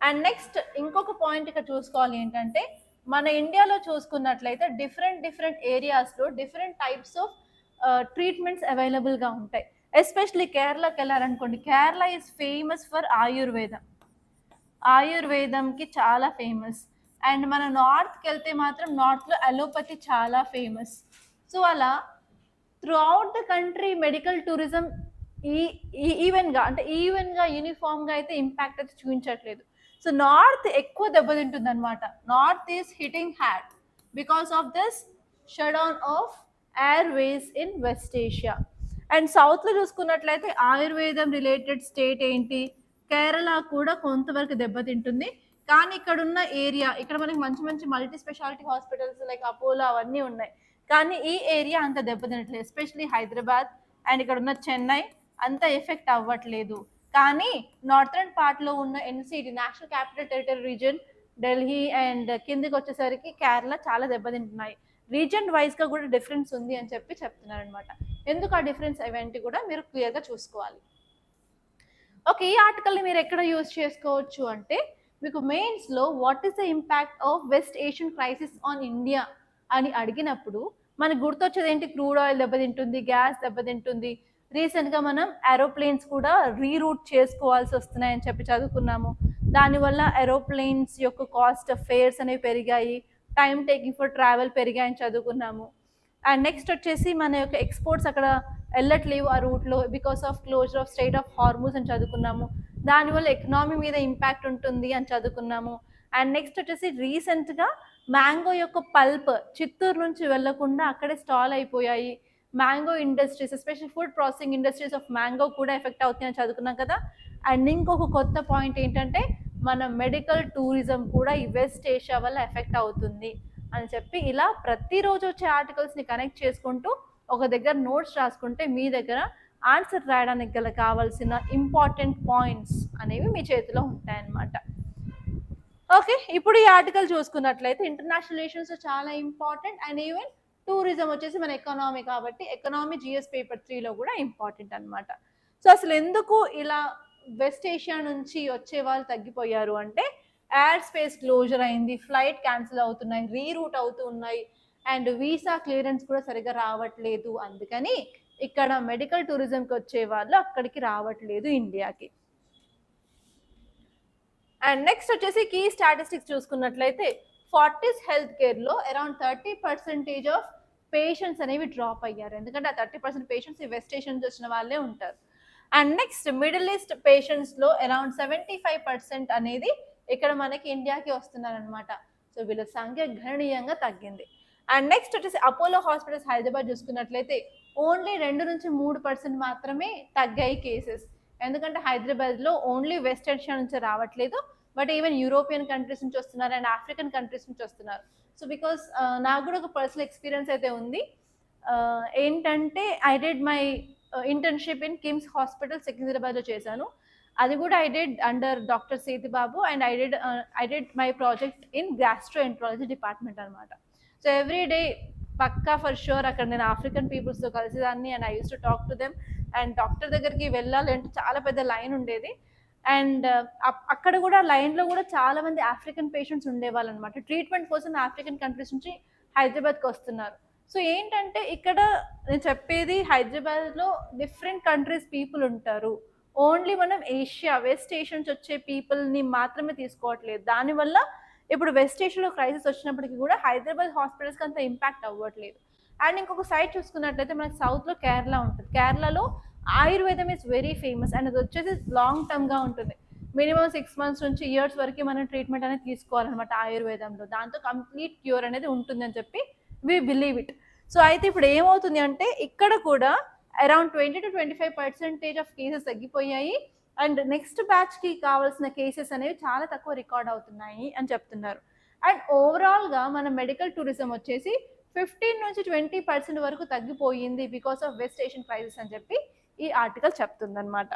And next ఇంకొక పాయింట్ ఇక్కడ చూసుకోవాలి ఏంటంటే మన ఇండియాలో చూసుకున్నట్లయితే డిఫరెంట్ ఏరియాస్లో డిఫరెంట్ టైప్స్ ఆఫ్ ట్రీట్మెంట్స్ అవైలబుల్గా ఉంటాయి. ఎస్పెషలీ కేరళకి వెళ్ళారనుకోండి, కేరళ ఈజ్ ఫేమస్ ఫర్ ఆయుర్వేదంకి చాలా ఫేమస్. అండ్ మన నార్త్కి వెళ్తే మాత్రం నార్త్లో అలోపతి చాలా ఫేమస్. సో అలా through out the country medical tourism ఈవెన్గా యూనిఫామ్గా అయితే ఇంపాక్ట్ అయితే చూపించట్లేదు. సో నార్త్ ఎక్కువ దెబ్బతింటుంది అనమాట. North is hitting had because of this shutdown of airways in West Asia. And సౌత్లో చూసుకున్నట్లయితే ఆయుర్వేదం రిలేటెడ్ స్టేట్ ఏంటి, కేరళ కూడా కొంతవరకు దెబ్బతింటుంది. కానీ ఇక్కడ ఉన్న ఏరియా, ఇక్కడ మనకి మంచి మంచి multi speciality hospitals like Apollo అవన్నీ ఉన్నాయి. కానీ ఈ ఏరియా అంత దెబ్బతినట్లేదు, ఎస్పెషలీ హైదరాబాద్ అండ్ ఇక్కడ ఉన్న చెన్నై అంత ఎఫెక్ట్ అవ్వట్లేదు. కానీ నార్థర్న్ పార్ట్లో ఉన్న NCT national capital territory reason, Delhi and కిందికి వచ్చేసరికి కేరళ చాలా దెబ్బతింటున్నాయి. రీజన్ వైజ్గా కూడా డిఫరెన్స్ ఉంది అని చెప్తున్నారు అనమాట. ఎందుకు ఆ డిఫరెన్స్ ఏంటి కూడా మీరు క్లియర్గా చూసుకోవాలి. ఓకే, ఈ ఆర్టికల్ని మీరు ఎక్కడ యూజ్ చేసుకోవచ్చు అంటే మీకు మెయిన్స్లో what is the impact of West Asian crisis on India అని అడిగినప్పుడు మనకు గుర్తొచ్చేది ఏంటి, క్రూడ్ ఆయిల్ దెబ్బతింటుంది, గ్యాస్ దెబ్బతింటుంది, రీసెంట్గా మనం ఏరోప్లేన్స్ కూడా రీరూట్ చేసుకోవాల్సి వస్తున్నాయని చదువుకున్నాము. దానివల్ల ఏరోప్లేన్స్ యొక్క కాస్ట్ ఆఫ్ ఫేర్స్ అనేవి పెరిగాయి, టైం టేకింగ్ ఫర్ ట్రావెల్ పెరిగాయని చదువుకున్నాము. అండ్ నెక్స్ట్ వచ్చేసి మన యొక్క ఎక్స్పోర్ట్స్ అక్కడ వెళ్ళట్లేవు ఆ రూట్లో because of closure of Strait of Hormuz అని చదువుకున్నాము. దానివల్ల ఎకనామీ మీద ఇంపాక్ట్ ఉంటుంది అని చదువుకున్నాము. అండ్ నెక్స్ట్ వచ్చేసి రీసెంట్గా మ్యాంగో యొక్క పల్ప్ చిత్తూరు నుంచి వెళ్లకుండా అక్కడే స్టాల్ అయిపోయాయి. Mango industries, especially food processing industries of mango కూడా ఎఫెక్ట్ అవుతాయని చదువుకున్నాం కదా. అండ్ ఇంకొక కొత్త పాయింట్ ఏంటంటే మన మెడికల్ టూరిజం కూడా ఈ వెస్ట్ ఏషియా వల్ల ఎఫెక్ట్ అవుతుంది అని చెప్పి ఇలా ప్రతిరోజు వచ్చే ఆర్టికల్స్ని కనెక్ట్ చేసుకుంటూ ఒక దగ్గర నోట్స్ రాసుకుంటే మీ దగ్గర ఆన్సర్ రాయడానికి గల కావాల్సిన ఇంపార్టెంట్ పాయింట్స్ అనేవి మీ చేతిలో ఉంటాయన్నమాట. ఓకే, ఇప్పుడు ఈ ఆర్టికల్ చూసుకున్నట్లయితే ఇంటర్నేషనల్ రిలేషన్స్ చాలా ఇంపార్టెంట్ అండ్ ఈవెన్ టూరిజం వచ్చేసి మన ఎకానమీ కాబట్టి ఎకనామీ జిఎస్ పేపర్ 3లో కూడా ఇంపార్టెంట్ అనమాట. సో అసలు ఎందుకు ఇలా వెస్ట్ ఏషియా నుంచి వచ్చే వాళ్ళు తగ్గిపోయారు అంటే ఎయిర్ స్పేస్ క్లోజర్ అయింది, ఫ్లైట్ క్యాన్సిల్ అవుతున్నాయి, రీరూట్ అవుతూ ఉన్నాయి అండ్ వీసా క్లియరెన్స్ కూడా సరిగ్గా రావట్లేదు. అందుకని ఇక్కడ మెడికల్ టూరిజంకి వచ్చే వాళ్ళు అక్కడికి రావట్లేదు ఇండియాకి. అండ్ నెక్స్ట్ వచ్చేసి కీ స్టాటిస్టిక్స్ చూసుకున్నట్లయితే ఫార్టీస్ హెల్త్ కేర్లో అరౌండ్ 30% ఆఫ్ పేషెంట్స్ అనేవి డ్రాప్ అయ్యారు. ఎందుకంటే ఆ 30% పేషెంట్స్ ఈ వెస్ట్ ఏషియా నుంచి వచ్చిన వాళ్ళే ఉంటారు. అండ్ నెక్స్ట్ మిడిల్ ఈస్ట్ పేషెంట్స్లో అరౌండ్ 75% అనేది ఇక్కడ మనకి ఇండియాకి వస్తున్నారనమాట. సో వీళ్ళ సంఖ్య గణనీయంగా తగ్గింది. అండ్ నెక్స్ట్ వచ్చేసి అపోలో హాస్పిటల్స్ హైదరాబాద్ చూసుకున్నట్లయితే ఓన్లీ 2-3% మాత్రమే తగ్గాయి కేసెస్. ఎందుకంటే హైదరాబాద్లో ఓన్లీ వెస్ట్ ఏషియా నుంచి రావట్లేదు, బట్ ఈవెన్ యూరోపియన్ కంట్రీస్ నుంచి వస్తున్నారు అండ్ ఆఫ్రికన్ కంట్రీస్ నుంచి వస్తున్నారు. సో బికాస్ నాకు కూడా ఒక పర్సనల్ ఎక్స్పీరియన్స్ అయితే ఉంది. ఏంటంటే I did my internship in KIMS hospital సికింద్రాబాద్లో చేశాను. అది కూడా I did under doctor Sethibabu and I did my project in gastroenterology department అనమాట. సో ఎవ్రీ డే పక్కా ఫర్ షూర్ అక్కడ నేను ఆఫ్రికన్ పీపుల్స్తో కలిసేదాన్ని and I use to talk to them. And doctor దగ్గరికి వెళ్ళాలి అంటే చాలా పెద్ద లైన్ ఉండేది. అండ్ అక్కడ కూడా లైన్లో కూడా చాలా మంది ఆఫ్రికన్ పేషెంట్స్ ఉండేవాళ్ళు అనమాట. ట్రీట్మెంట్ కోసం ఆఫ్రికన్ కంట్రీస్ నుంచి హైదరాబాద్కి వస్తున్నారు. సో ఏంటంటే ఇక్కడ నేను చెప్పేది హైదరాబాద్లో డిఫరెంట్ కంట్రీస్ పీపుల్ ఉంటారు. ఓన్లీ మనం ఏషియా వెస్ట్ ఏషియా నుంచి వచ్చే పీపుల్ని మాత్రమే తీసుకోవట్లేదు. దానివల్ల ఇప్పుడు వెస్ట్ ఏషియాలో క్రైసిస్ వచ్చినప్పటికీ కూడా హైదరాబాద్ హాస్పిటల్స్కి అంత ఇంపాక్ట్ అవ్వట్లేదు. అండ్ ఇంకొక సైడ్ చూసుకున్నట్లయితే మనకి సౌత్లో కేరళ ఉంటుంది. కేరళలో ఆయుర్వేదం ఇస్ వెరీ ఫేమస్ అండ్ అది వచ్చేసి లాంగ్ టర్మ్గా ఉంటుంది. మినిమం 6 months నుంచి ఇయర్స్ వరకు మనం ట్రీట్మెంట్ అనేది తీసుకోవాలన్నమాట ఆయుర్వేదంలో. దాంతో కంప్లీట్ క్యూర్ అనేది ఉంటుందని చెప్పి వి బిలీవ్ ఇట్. సో అయితే ఇప్పుడు ఏమవుతుంది అంటే ఇక్కడ కూడా అరౌండ్ 20-25% ఆఫ్ కేసెస్ తగ్గిపోయాయి అండ్ నెక్స్ట్ బ్యాచ్కి కావాల్సిన కేసెస్ అనేవి చాలా తక్కువ రికార్డ్ అవుతున్నాయి అని చెప్తున్నారు. అండ్ ఓవరాల్గా మన మెడికల్ టూరిజం వచ్చేసి 15-20% వరకు తగ్గిపోయింది because of West Asian crisis అని చెప్పి ఈ ఆర్టికల్ చెప్తుందన్నమాట.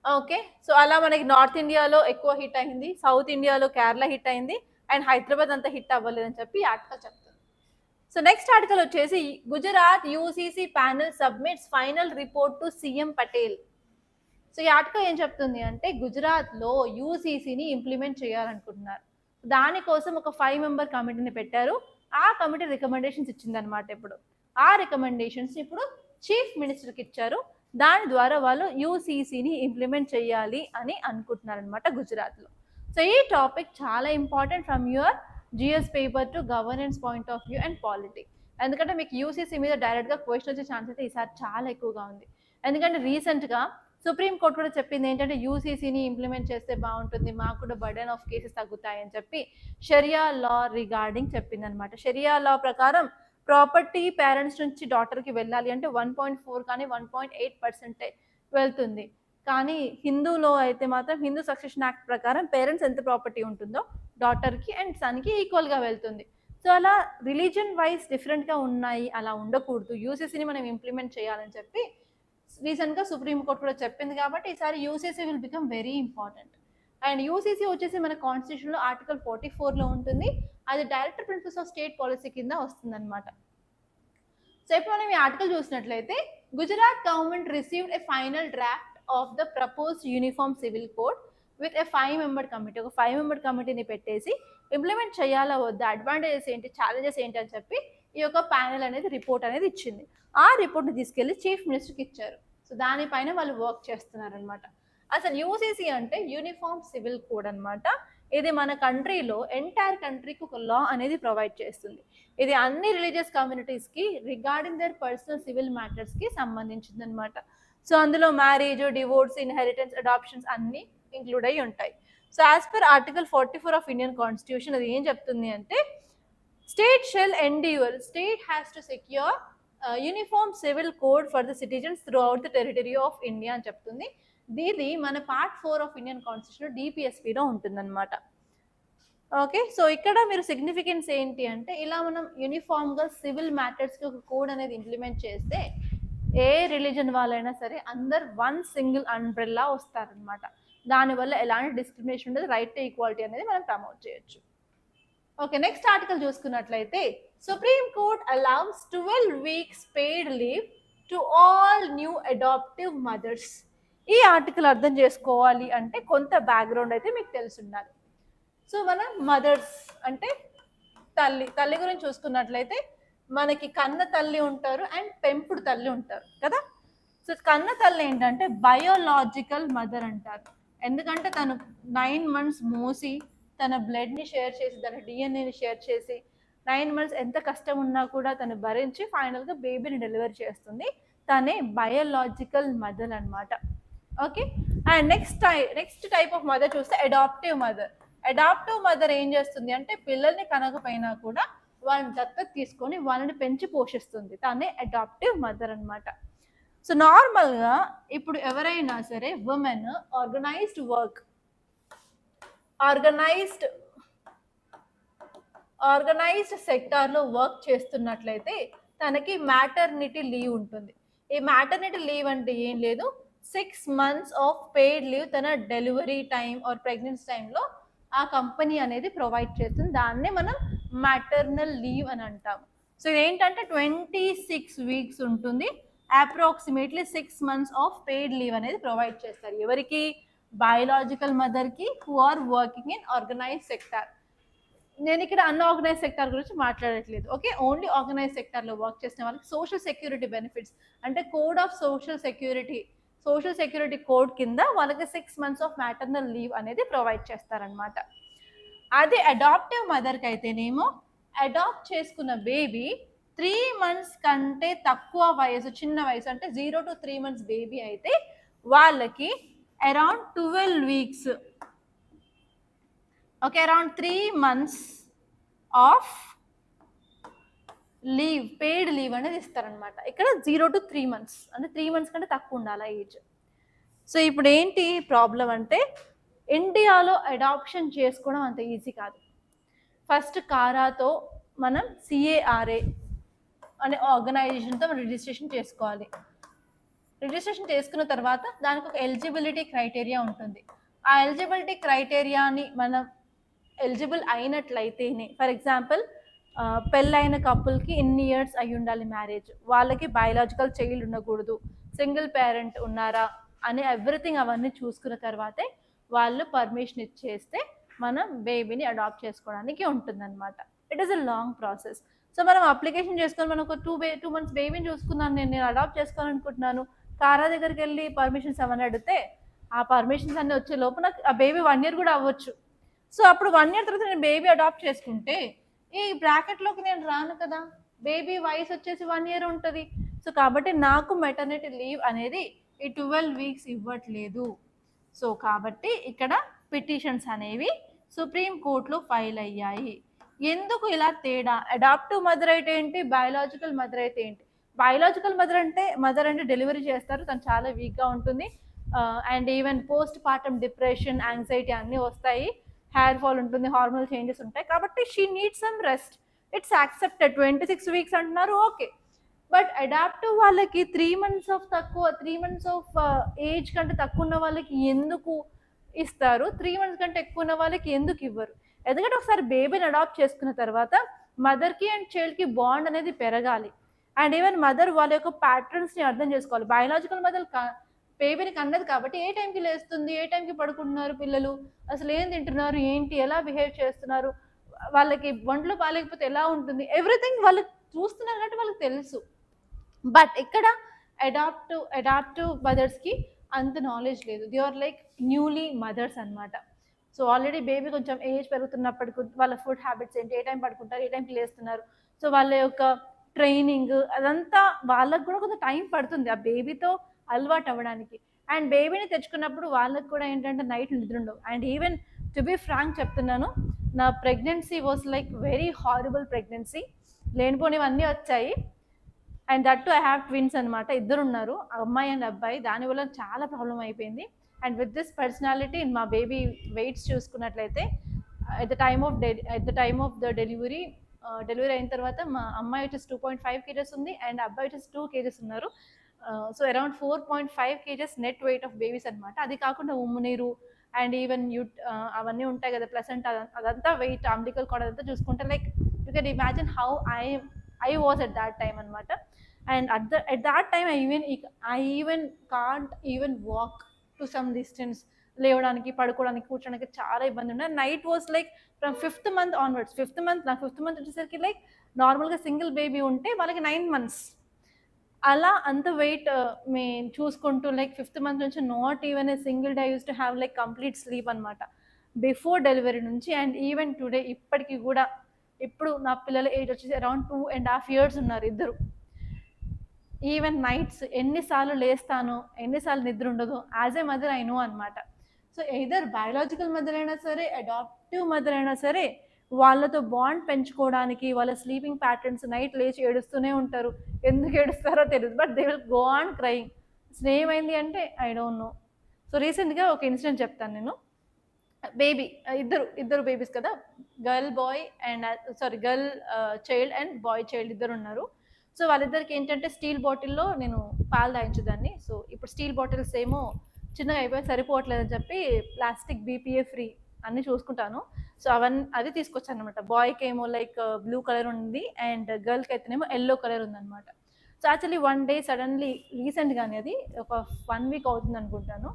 ఓకే, సో అలా మనకి నార్త్ ఇండియాలో ఎక్కువ హిట్ అయింది, సౌత్ ఇండియాలో కేరళ హిట్ అయింది అండ్ హైదరాబాద్ అంతా హిట్ అవ్వలేదని చెప్పి ఈ ఆర్టికల్ చెప్తుంది. సో నెక్స్ట్ ఆర్టికల్ వచ్చేసి Gujarat UCC panel submits final report to CM Patel. So ఈ ఆర్టికల్ ఏం చెప్తుంది అంటే గుజరాత్లో యూసీసీని ఇంప్లిమెంట్ చేయాలనుకుంటున్నారు. దానికోసం ఒక 5-member కమిటీని పెట్టారు. ఆ కమిటీ రికమెండేషన్స్ ఇచ్చిందనమాట. ఇప్పుడు ఆ రికమెండేషన్స్ ఇప్పుడు చీఫ్ మినిస్టర్కి ఇచ్చారు. దాని ద్వారా వాళ్ళు యూసీసీని ఇంప్లిమెంట్ చేయాలి అని అనుకుంటున్నారనమాట గుజరాత్లో. సో ఈ టాపిక్ చాలా important from your GS paper two governance point of view and polity. ఎందుకంటే మీకు యూసీసీ మీద డైరెక్ట్గా క్వశ్చన్ వచ్చే ఛాన్స్ అయితే ఈసారి చాలా ఎక్కువగా ఉంది. ఎందుకంటే రీసెంట్గా సుప్రీంకోర్టు కూడా చెప్పింది ఏంటంటే యూసీసీని ఇంప్లిమెంట్ చేస్తే బాగుంటుంది, మాకు కూడా బర్డెన్ ఆఫ్ కేసెస్ తగ్గుతాయని చెప్పి షరియా లా రిగార్డింగ్ చెప్పిందనమాట. షరియా లా ప్రకారం ప్రాపర్టీ పేరెంట్స్ నుంచి డాటర్కి వెళ్ళాలి అంటే 1.4 కానీ 1.8% వెళ్తుంది. కానీ హిందూలో అయితే మాత్రం హిందూ సక్సెషన్ యాక్ట్ ప్రకారం పేరెంట్స్ ఎంత ప్రాపర్టీ ఉంటుందో డాటర్కి అండ్ సన్కి ఈక్వల్గా వెళ్తుంది. సో అలా రిలీజన్ వైజ్ డిఫరెంట్గా ఉన్నాయి, అలా ఉండకూడదు, యూసీసీని మనం ఇంప్లిమెంట్ చేయాలని చెప్పి రీసెంట్గా సుప్రీంకోర్టు కూడా చెప్పింది. కాబట్టి ఈసారి UCC will become very important. And UCC వచ్చేసి మన కాన్స్టిట్యూషన్లో ఆర్టికల్ 44లో ఉంటుంది. అది director principles of state policy కింద వస్తుందన్నమాట. సో ఇప్పుడు మనం ఈ ఆర్టికల్ చూసినట్లయితే Gujarat government received a final draft of the proposed uniform civil code with a 5-member committee. ఒక 5-member కమిటీని పెట్టేసి ఇంప్లిమెంట్ చేయాలా వద్దా, అడ్వాంటేజెస్ ఏంటి, ఛాలెంజెస్ ఏంటి అని చెప్పి ఈ యొక్క ప్యానెల్ అనేది రిపోర్ట్ అనేది ఇచ్చింది. ఆ రిపోర్ట్ని తీసుకెళ్ళి చీఫ్ మినిస్టర్కి ఇచ్చారు. సో దానిపైన వాళ్ళు వర్క్ చేస్తున్నారనమాట. అసలు యూసీసీ అంటే యూనిఫామ్ సివిల్ కోడ్ అనమాట. ఇది మన కంట్రీలో ఎంటైర్ కంట్రీకి ఒక లా అనేది ప్రొవైడ్ చేస్తుంది. ఇది అన్ని రిలీజియస్ కమ్యూనిటీస్కి రిగార్డింగ్ దర్ పర్సనల్ సివిల్ మ్యాటర్స్కి సంబంధించింది అనమాట. సో అందులో మ్యారేజ్, డివోర్స్, ఇన్హెరిటెన్స్, అడాప్షన్స్ అన్నీ ఇంక్లూడ్ అయ్యి ఉంటాయి. So as per article 44 of Indian constitution అది ఏం చెప్తుంది అంటే state shall endure, state has to secure uniform civil code for the citizens throughout the territory of India అని చెప్తుంది. ఇది మన పార్ట్ 4 ఆఫ్ ఇండియన్ కాన్స్టిట్యూషన్ డిపిఎస్పిలో ఉంటుందన్నమాట. ఓకే, సో ఇక్కడ మీరు సిగ్నిఫికెన్స్ ఏంటి అంటే ఇలా మనం యూనిఫామ్గా సివిల్ మ్యాటర్స్కి ఒక కోడ్ అనేది ఇంప్లిమెంట్ చేస్తే ఏ రిలీజన్ వాళ్ళైనా సరే అందరు 1 single అంబ్రెల్లా వస్తారనమాట. దానివల్ల ఎలాంటి డిస్క్రిమినేషన్ ఉండదు, రైట్ టు ఈక్వాలిటీ అనేది మనం ప్రమోట్ చేయొచ్చు. ఓకే, నెక్స్ట్ ఆర్టికల్ చూసుకున్నట్లయితే Supreme Court allows 12 weeks paid leave to all new adaptive mothers. ఈ ఆర్టికల్ అర్థం చేసుకోవాలి అంటే కొంత బ్యాక్గ్రౌండ్ అయితే మీకు తెలిసి ఉండాలి. సో మన మదర్స్ అంటే తల్లి గురించి చూసుకున్నట్లయితే మనకి కన్న తల్లి ఉంటారు అండ్ పెంపుడు తల్లి ఉంటారు కదా. సో కన్న తల్లి ఏంటంటే బయోలాజికల్ మదర్ అంటారు, ఎందుకంటే తను 9 months మోసి తన బ్లడ్ని షేర్ చేసి తన డిఎన్ఏని షేర్ చేసి 9 months ఎంత కష్టం ఉన్నా కూడా తను భరించి ఫైనల్గా బేబీని డెలివరీ చేస్తుంది. తనే బయోలాజికల్ మదర్ అనమాట. Okay, and next type of mother చూస్తే అడాప్టివ్ మదర్. అడాప్టివ్ మదర్ ఏం చేస్తుంది అంటే పిల్లల్ని కనకపోయినా కూడా వాళ్ళని దత్తత తీసుకొని వాళ్ళని పెంచి పోషిస్తుంది, తనే అడాప్టివ్ మదర్ అనమాట. సో నార్మల్గా ఇప్పుడు ఎవరైనా సరే ఉమెన్ ఆర్గనైజ్డ్ సెక్టార్లో వర్క్ చేస్తున్నట్లయితే తనకి మ్యాటర్నిటీ లీవ్ ఉంటుంది. ఈ మ్యాటర్నిటీ లీవ్ అంటే ఏం లేదు, 6 months ఆఫ్ పెయిడ్ లీవ్ తన డెలివరీ టైం ఆర్ ప్రెగ్నెన్సీ టైంలో ఆ కంపెనీ అనేది ప్రొవైడ్ చేస్తుంది. దాన్నే మనం మ్యాటర్నల్ లీవ్ అని అంటాము. సో ఇదేంటంటే 26 weeks ఉంటుంది, approximately 6 months of paid leave అనేది ప్రొవైడ్ చేస్తారు. ఎవరికి? బయోలాజికల్ మదర్కి who are working in organised sector. నేను ఇక్కడ అన్ఆర్గనైజ్ సెక్టార్ గురించి మాట్లాడట్లేదు. ఓకే, ఓన్లీ ఆర్గనైజ్ సెక్టార్లో వర్క్ చేసిన వాళ్ళకి సోషల్ సెక్యూరిటీ బెనిఫిట్స్ అంటే code of social security code కింద వాళ్ళకి 6 months ఆఫ్ మ్యాటర్నల్ లీవ్ అనేది ప్రొవైడ్ చేస్తారనమాట. అదే అడాప్టివ్ మదర్కి అయితేనేమో అడాప్ట్ చేసుకున్న బేబీ 3 months కంటే తక్కువ వయసు, చిన్న వయసు అంటే 0 to 3 months బేబీ అయితే వాళ్ళకి around 12 weeks, okay, around 3 months of leave, paid leave అనేది ఇస్తారనమాట. ఇక్కడ 0 to 3 months అంటే 3 months కంటే తక్కువ ఉండాలి ఏజ్. సో ఇప్పుడు ఏంటి ప్రాబ్లం అంటే ఇండియాలో అడాప్షన్ చేసుకోవడం అంత ఈజీ కాదు. ఫస్ట్ కారాతో మనం CARA అనే ఆర్గనైజేషన్తో మనం రిజిస్ట్రేషన్ చేసుకోవాలి. రిజిస్ట్రేషన్ చేసుకున్న తర్వాత దానికి ఒక ఎలిజిబిలిటీ క్రైటీరియా ఉంటుంది. ఆ ఎలిజిబిలిటీ క్రైటీరియాని మనం ఎలిజిబుల్ అయినట్లయితేనే, ఫర్ ఎగ్జాంపుల్ పెళ్ళైన కపుల్కి ఇన్ని ఇయర్స్ అయి ఉండాలి మ్యారేజ్, వాళ్ళకి బయాలజికల్ చైల్డ్ ఉండకూడదు, సింగిల్ పేరెంట్ ఉన్నారా అని ఎవ్రీథింగ్ అవన్నీ చూసుకున్న తర్వాతే వాళ్ళు పర్మిషన్ ఇచ్చేస్తే మనం బేబీని అడాప్ట్ చేసుకోవడానికి ఉంటుందన్నమాట. It is a long process. So మనం అప్లికేషన్ చేసుకొని మనం ఒక 2 months బేబీని చూసుకున్నాను, నేను అడాప్ట్ చేసుకోవాలనుకుంటున్నాను, కారా దగ్గరికి వెళ్ళి పర్మిషన్స్ అవన్నీ అడిగితే ఆ పర్మిషన్స్ అన్నీ వచ్చే లోపు నాకు ఆ బేబీ 1 year కూడా అవ్వచ్చు. సో అప్పుడు 1 year తర్వాత నేను బేబీ అడాప్ట్ చేసుకుంటే ఈ బ్రాకెట్లోకి నేను రాను కదా, బేబీ వయసు వచ్చేసి 1 year ఉంటుంది. సో కాబట్టి నాకు మెటర్నిటీ లీవ్ అనేది ఈ 12 weeks ఇవ్వట్లేదు. సో కాబట్టి ఇక్కడ పిటిషన్స్ అనేవి సుప్రీం కోర్టులో ఫైల్ అయ్యాయి. ఎందుకు ఇలా తేడా? అడాప్టివ్ మదర్ అయితే ఏంటి, బయాలజికల్ మదర్ అయితే ఏంటి? బయాలజికల్ మదర్ అంటే డెలివరీ చేస్తారు, తను చాలా వీక్గా ఉంటుంది, and even post partum depression, anxiety అన్నీ వస్తాయి, హెయిర్ ఫాల్ ఉంటుంది, హార్మోనల్ చేంజెస్ ఉంటాయి, కాబట్టి she needs some rest. It's accepted. 26 weeks అంటున్నారు, ఓకే. బట్ అడాప్టివ్ వాళ్ళకి 3 months ఆఫ్ ఏజ్ కంటే తక్కువ ఉన్న వాళ్ళకి ఎందుకు ఇస్తారు, 3 months కంటే ఎక్కువ ఉన్న వాళ్ళకి ఎందుకు ఇవ్వరు? ఎందుకంటే ఒకసారి బేబీని అడాప్ట్ చేసుకున్న తర్వాత మదర్కి అండ్ చైల్డ్కి బాండ్ అనేది పెరగాలి. అండ్ ఈవెన్ మదర్ వాళ్ళ యొక్క ప్యాటర్న్స్ని అర్థం చేసుకోవాలి. బయాలజికల్ మదర్ బేబీని కన్నది కాబట్టి ఏ టైంకి లేస్తుంది, ఏ టైంకి పడుకుంటున్నారు పిల్లలు, అసలు ఏం తింటున్నారు, ఏంటి, ఎలా బిహేవ్ చేస్తున్నారు, వాళ్ళకి ఒంట్లో బాగాలేకపోతే ఎలా ఉంటుంది, ఎవ్రీథింగ్ వాళ్ళు చూస్తున్నారు కాబట్టి వాళ్ళకి తెలుసు. బట్ ఇక్కడ అడాప్టివ్ మదర్స్కి అంత నాలెడ్జ్ లేదు. They are like newly mothers అనమాట. సో ఆల్రెడీ బేబీ కొంచెం ఏజ్ పెరుగుతున్నప్పటికీ వాళ్ళ ఫుడ్ హ్యాబిట్స్ ఏంటి, ఏ టైం పడుకుంటారు, ఏ టైంకి లేస్తున్నారు, సో వాళ్ళ యొక్క ట్రైనింగ్ అదంతా వాళ్ళకు కూడా కొంచెం టైం పడుతుంది ఆ బేబీతో అలవాటు అవ్వడానికి. అండ్ బేబీని తెచ్చుకున్నప్పుడు వాళ్ళకు కూడా ఏంటంటే నైట్ నిద్ర ఉండవు. And even to be frank చెప్తున్నాను, నా pregnancy was like very horrible pregnancy. లేనిపోనివన్నీ వచ్చాయి. And that too I have twins అనమాట, ఇద్దరు ఉన్నారు, అమ్మాయి అండ్ అబ్బాయి. దానివల్ల చాలా ప్రాబ్లం అయిపోయింది. అండ్ విత్ దిస్ పర్సనాలిటీ మా బేబీ వెయిట్స్ చూసుకున్నట్లయితే at the time of the delivery అయిన తర్వాత మా అమ్మాయి వచ్చేసి 2.5 kgs ఉంది అండ్ అబ్బాయి వచ్చేసి 2 kgs ఉన్నారు. So around 4.5 kgs net weight of babies అనమాట. అది కాకుండా ఉమ్ము నీరు అండ్ ఈవెన్ అవన్నీ ఉంటాయి కదా ప్లసెంటా, అదంతా వెయిట్, అంబికల్ కార్డ్ అదంతా చూసుకుంటే like you can imagine how I was at that time అనమాట. And at that time I even can't even walk to some distance. లేవడానికి, పడుకోవడానికి, కూర్చోడానికి చాలా ఇబ్బంది ఉండే. Night was like from 5th month onwards. నాకు 5th month వచ్చేసరికి like నార్మల్గా సింగిల్ బేబీ ఉంటే వాళ్ళకి 9 months అలా అంత వెయిట్ మేము చూసుకుంటూ లైక్ 5th month నుంచి not even a single day use to have like complete sleep అనమాట బిఫోర్ డెలివరీ నుంచి. అండ్ ఈవెన్ టుడే ఇప్పటికీ కూడా, ఇప్పుడు నా పిల్లల ఏజ్ వచ్చేసి అరౌండ్ 2.5 years ఉన్నారు ఇద్దరు. ఈవెన్ నైట్స్ ఎన్నిసార్లు లేస్తానో, ఎన్నిసార్లు నిద్ర ఉండదు, as a mother I know అనమాట. సో ఎయిదర్ బయాలజికల్ మదర్ అయినా సరే, అడాప్టివ్ మదర్ అయినా సరే, వాళ్ళతో బాండ్ పెంచుకోవడానికి వాళ్ళ స్లీపింగ్ ప్యాటర్న్స్, నైట్ లేచి ఏడుస్తూనే ఉంటారు. ఎందుకు ఏడుస్తారో తెలియదు, but they will go on crying. అసలు ఏమైంది అంటే ఐ డోంట్ నో. సో రీసెంట్గా ఒక ఇన్సిడెంట్ చెప్తాను నేను. బేబీ ఇద్దరు బేబీస్ కదా, girl child and bye child ఇద్దరు ఉన్నారు. సో వాళ్ళిద్దరికి ఏంటంటే స్టీల్ బాటిల్లో నేను పాలు తాగించేదాన్ని. సో ఇప్పుడు స్టీల్ బాటిల్స్ ఏమో చిన్నగా అయిపోయి సరిపోవట్లేదని చెప్పి ప్లాస్టిక్ BPA ఫ్రీ అన్నీ చూసుకుంటాను. సో అది తీసుకొచ్చాను అనమాట. బాయ్కి ఏమో లైక్ బ్లూ కలర్ ఉంది అండ్ గర్ల్కి అయితేనేమో ఎల్లో కలర్ ఉందన్నమాట. So actually one day suddenly రీసెంట్గానే, అది ఒక 1 week అవుతుంది అనుకుంటాను.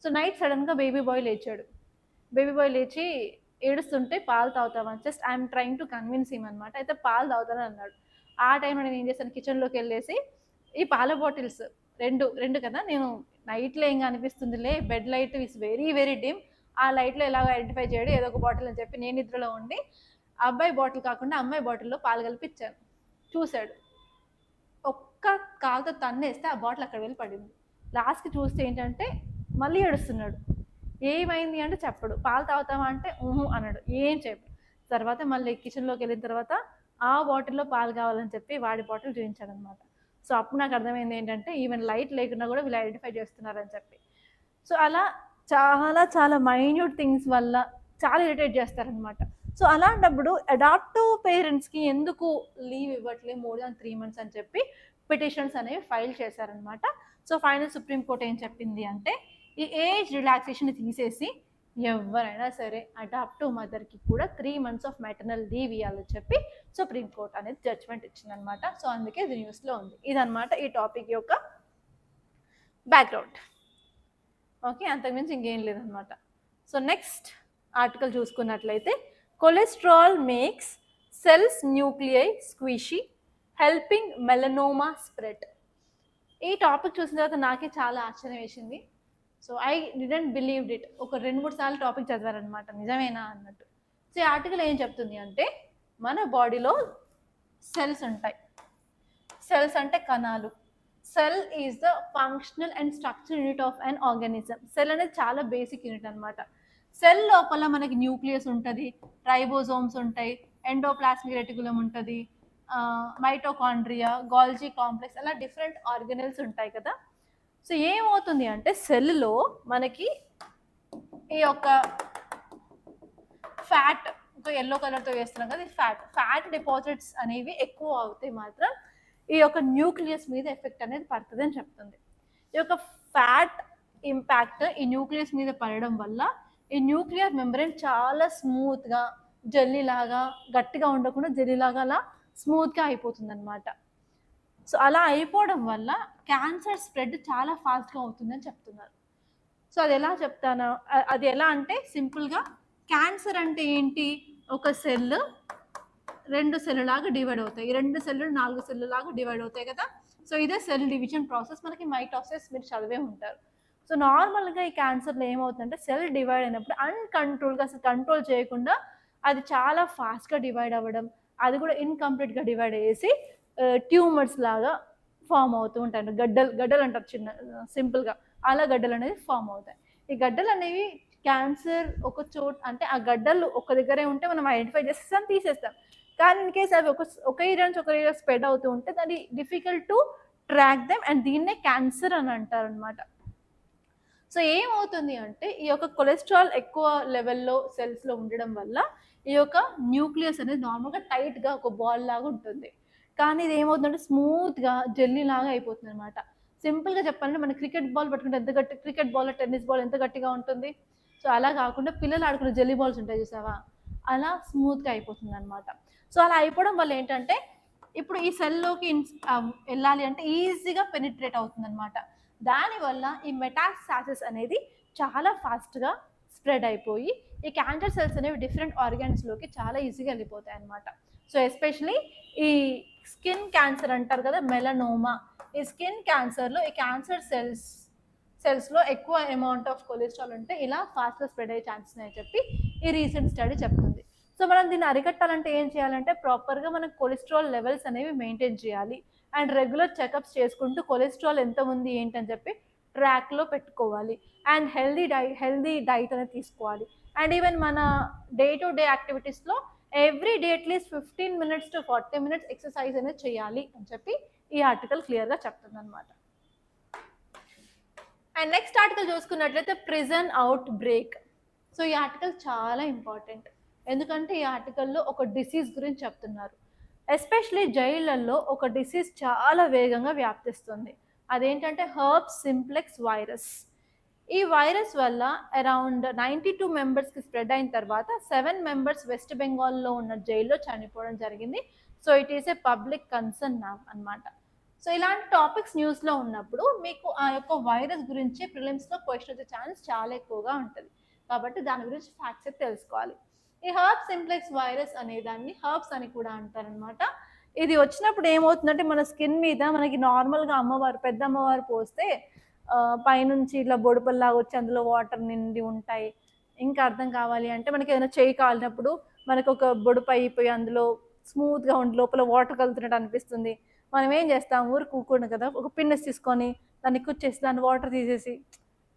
సో నైట్ సడన్గా బేబీ బాయ్ లేచి ఏడుస్తుంటే పాలు తాగుతామని just I'm trying to convince him అనమాట. అయితే పాలు తాగుతానని అన్నాడు. ఆ టైంలో నేను ఏం చేశాను, కిచెన్లోకి వెళ్ళేసి ఈ పాల బాటిల్స్ రెండు కదా, నేను నైట్లో ఏం అనిపిస్తుందిలే, bed light is very very dim, ఆ లైట్లో ఎలాగో ఐడెంటిఫై చేయడం ఏదో ఒక బాటిల్ అని చెప్పి నేను నిద్రలో ఉండి అబ్బాయి బాటిల్ కాకుండా అమ్మాయి బాటిల్లో పాలు కలిపి ఇచ్చాను. చూశాడు, ఒక్క కాలుతో తన్నేస్తే ఆ బాటిల్ అక్కడ వెళ్ళి పడింది. లాస్ట్కి చూస్తే ఏంటంటే మళ్ళీ ఏడుస్తున్నాడు. ఏమైంది అంటే చెప్పడు. పాలు తాగుతావా అంటే అన్నాడు. ఏం చెప్పు. తర్వాత మళ్ళీ కిచెన్లోకి వెళ్ళిన తర్వాత ఆ బాటిల్లో పాలు కావాలని చెప్పి వాడి బాటిల్ చూపించాడు అనమాట. సో అప్పుడు నాకు అర్థమైంది ఏంటంటే ఈవెన్ లైట్ లేకుండా కూడా వీళ్ళు ఐడెంటిఫై చేస్తున్నారని చెప్పి. సో అలా చాలా చాలా మైన్యూట్ థింగ్స్ వల్ల చాలా ఇరిటేట్ చేస్తారనమాట. సో అలాంటప్పుడు అడాప్టివ్ పేరెంట్స్కి ఎందుకు లీవ్ ఇవ్వట్లేదు more than 3 months అని చెప్పి పిటిషన్స్ అనేవి ఫైల్ చేశారనమాట. సో ఫైనల్ సుప్రీంకోర్టు ఏం చెప్పింది అంటే ఈ ఏజ్ రిలాక్సేషన్ తీసేసి ఎవరైనా సరే అడాప్టివ్ మదర్కి కూడా 3 months ఆఫ్ మెటర్నల్ లీవ్ ఇవ్వాలని చెప్పి సుప్రీంకోర్టు అనేది జడ్జ్మెంట్ ఇచ్చిందనమాట. సో అందుకే ఇది న్యూస్లో ఉంది. ఇదనమాట ఈ టాపిక్ యొక్క బ్యాక్గ్రౌండ్. ఓకే, అంతకుమించి ఇంకేం లేదనమాట. సో నెక్స్ట్ ఆర్టికల్ చూసుకున్నట్లయితే cholesterol makes cells nuclei squishy helping melanoma spread. ఈ టాపిక్ చూసిన తర్వాత నాకే చాలా ఆశ్చర్యం వేసింది. So I didn't believed it. ఒక 2-3 సార్లు టాపిక్ చదివారనమాట, నిజమేనా అన్నట్టు. సో ఈ ఆర్టికల్ ఏం చెప్తుంది అంటే మన బాడీలో సెల్స్ ఉంటాయి. సెల్స్ అంటే కణాలు. Cell is the functional and structure unit of an organism. Cell అనేది చాలా బేసిక్ యూనిట్ అనమాట. సెల్ లోపల మనకి న్యూక్లియస్ ఉంటుంది, రైబోజోమ్స్ ఉంటాయి, ఎండోప్లాస్మిక్ రెటికులం ఉంటుంది, మైటోకాండ్రియా, గాల్జీ కాంప్లెక్స్, అలా డిఫరెంట్ ఆర్గనెల్స్ ఉంటాయి కదా. సో ఏమవుతుంది అంటే సెల్లో మనకి ఈ యొక్క ఫ్యాట్, ఒక ఎల్లో కలర్తో వేస్తున్నాం కదా, ఫ్యాట్ డిపాజిట్స్ అనేవి ఎక్కువ అవుతాయి మాత్రం ఈ యొక్క న్యూక్లియస్ మీద ఎఫెక్ట్ అనేది పడుతుంది అని చెప్తుంది. ఈ యొక్క ఫ్యాట్ ఇంపాక్ట్ ఈ న్యూక్లియస్ మీద పడడం వల్ల ఈ న్యూక్లియర్ మెంబ్రెయిన్ చాలా స్మూత్గా, జెల్లీలాగా, గట్టిగా ఉండకుండా జెల్లీలాగా అలా స్మూత్గా అయిపోతుంది అనమాట. సో అలా అయిపోవడం వల్ల క్యాన్సర్ స్ప్రెడ్ చాలా ఫాస్ట్గా అవుతుందని చెప్తున్నారు. సో అది ఎలా అంటే సింపుల్గా క్యాన్సర్ అంటే ఏంటి, ఒక సెల్ 2 సెల్ లాగా డివైడ్ అవుతాయి, 2 సెల్లు 4 సెల్ లాగా డివైడ్ అవుతాయి కదా. సో ఇదే సెల్ డివిజన్ ప్రాసెస్, మనకి మైటోసిస్ మీరు చదివే ఉంటారు. సో నార్మల్గా ఈ క్యాన్సర్లో ఏమవుతుందంటే సెల్ డివైడ్ అయినప్పుడు అన్కంట్రోల్గా, అసలు కంట్రోల్ చేయకుండా అది చాలా ఫాస్ట్గా డివైడ్ అవ్వడం, అది కూడా ఇన్కంప్లీట్గా డివైడ్ అయ్యేసి ట్యూమర్స్ లాగా ఫామ్ అవుతూ ఉంటాయి. గడ్డలు అంటారు చిన్న సింపుల్గా, అలా గడ్డలు అనేది ఫామ్ అవుతాయి. ఈ గడ్డలు అనేవి క్యాన్సర్ ఒక చోటు అంటే ఆ గడ్డలు ఒక దగ్గరే ఉంటే మనం ఐడెంటిఫై చేసేస్తాం, తీసేస్తాం. కానీ ఇన్ కేస్ అవి ఒక ఏరియా నుంచి ఒక ఏరియా స్ప్రెడ్ అవుతూ ఉంటే దాన్ని difficult to track them and దీన్నే క్యాన్సర్ అని అంటారు అనమాట. సో ఏమవుతుంది అంటే ఈ యొక్క కొలెస్ట్రాల్ ఎక్కువ లెవెల్లో సెల్స్లో ఉండడం వల్ల ఈ యొక్క న్యూక్లియస్ అనేది నార్మల్గా టైట్గా ఒక బాల్ లాగా ఉంటుంది. కానీ ఇది ఏమవుతుందంటే స్మూత్గా జెల్లీ లాగా అయిపోతుంది అనమాట. సింపుల్గా చెప్పాలంటే మన క్రికెట్ బాల్ పట్టుకుంటే ఎంత గట్టి, క్రికెట్ బాల్ టెన్నిస్ బాల్ ఎంత గట్టిగా ఉంటుంది, సో అలా కాకుండా పిల్లలు ఆడుకునే జెల్లీ బాల్స్ ఉంటాయి చూసావా, అలా స్మూత్గా అయిపోతుంది అనమాట. సో అలా అయిపోవడం వల్ల ఏంటంటే ఇప్పుడు ఈ సెల్లోకి వెళ్ళాలి అంటే ఈజీగా పెనిట్రేట్ అవుతుంది అనమాట. దానివల్ల ఈ మెటాస్టాసిస్ అనేది చాలా ఫాస్ట్గా స్ప్రెడ్ అయిపోయి ఈ క్యాన్సర్ సెల్స్ అనేవి డిఫరెంట్ ఆర్గాన్స్లోకి చాలా ఈజీగా వెళ్ళిపోతాయి అనమాట. సో ఎస్పెషలీ ఈ స్కిన్ క్యాన్సర్ అంటారు కదా, మెలనోమా, ఈ స్కిన్ క్యాన్సర్లో ఈ క్యాన్సర్ సెల్స్లో ఎక్కువ అమౌంట్ ఆఫ్ కొలెస్ట్రాల్ ఉంటే ఇలా ఫాస్ట్గా స్ప్రెడ్ అయ్యే ఛాన్సెస్ అని చెప్పి ఈ రీసెంట్ స్టడీ చెప్తుంది. సో మనం దీన్ని అరికట్టాలంటే ఏం చేయాలంటే ప్రాపర్గా మనం కొలెస్ట్రాల్ లెవెల్స్ అనేవి మెయింటైన్ చేయాలి అండ్ రెగ్యులర్ చెకప్స్ చేసుకుంటూ కొలెస్ట్రాల్ ఎంత ఉంది ఏంటని చెప్పి ట్రాక్లో పెట్టుకోవాలి అండ్ హెల్దీ డైట్ అనేది తీసుకోవాలి. అండ్ ఈవెన్ మన డే టు డే యాక్టివిటీస్లో every day at least 15 minutes to 40 minutes exercise అనేది చేయాలి అని చెప్పి ఈ ఆర్టికల్ క్లియర్గా చెప్తుంది అనమాట. అండ్ నెక్స్ట్ ఆర్టికల్ చూసుకున్నట్లయితే ప్రిజన్ అవుట్ బ్రేక్. సో ఈ ఆర్టికల్ చాలా ఇంపార్టెంట్, ఎందుకంటే ఈ ఆర్టికల్లో ఒక డిసీజ్ గురించి చెప్తున్నారు. ఎస్పెషలీ జైళ్ళల్లో ఒక డిసీజ్ చాలా వేగంగా వ్యాప్తిస్తుంది, అదేంటంటే హెర్బ్స్ సింప్లెక్స్ వైరస్. ఈ వైరస్ వల్ల అరౌండ్ 92 మెంబర్స్కి స్ప్రెడ్ అయిన తర్వాత 7 members వెస్ట్ బెంగాల్లో ఉన్న జైల్లో చనిపోవడం జరిగింది. So it is a public concern నా అనమాట. సో ఇలాంటి టాపిక్స్ న్యూస్లో ఉన్నప్పుడు మీకు ఆ యొక్క వైరస్ గురించి ప్రిలిమ్స్లో క్వశ్చన్ వచ్చే ఛాన్స్ చాలా ఎక్కువగా ఉంటుంది, కాబట్టి దాని గురించి ఫ్యాక్ట్స్ అయితే తెలుసుకోవాలి. ఈ హెర్బ్ సింప్లెక్స్ వైరస్ అనే దాన్ని హెర్బ్స్ అని కూడా అంటారనమాట. ఇది వచ్చినప్పుడు ఏమవుతుందంటే మన స్కిన్ మీద మనకి నార్మల్గా పెద్ద అమ్మవారు పోస్తే పైనుంచి ఇట్లా బొడుపల్లాగా వచ్చి అందులో వాటర్ నిండి ఉంటాయి. ఇంకా అర్థం కావాలి అంటే మనకి ఏదైనా చేయి కాలినప్పుడు మనకు ఒక బొడుపు అయిపోయి అందులో స్మూత్గా ఉండి లోపల వాటర్ కలుగుతున్నట్టు అనిపిస్తుంది. మనం ఏం చేస్తాం, ఊరు కూకూడదు కదా, ఒక పిన్నెస్ తీసుకొని దాన్ని కుచ్చేసి దాన్ని వాటర్ తీసేసి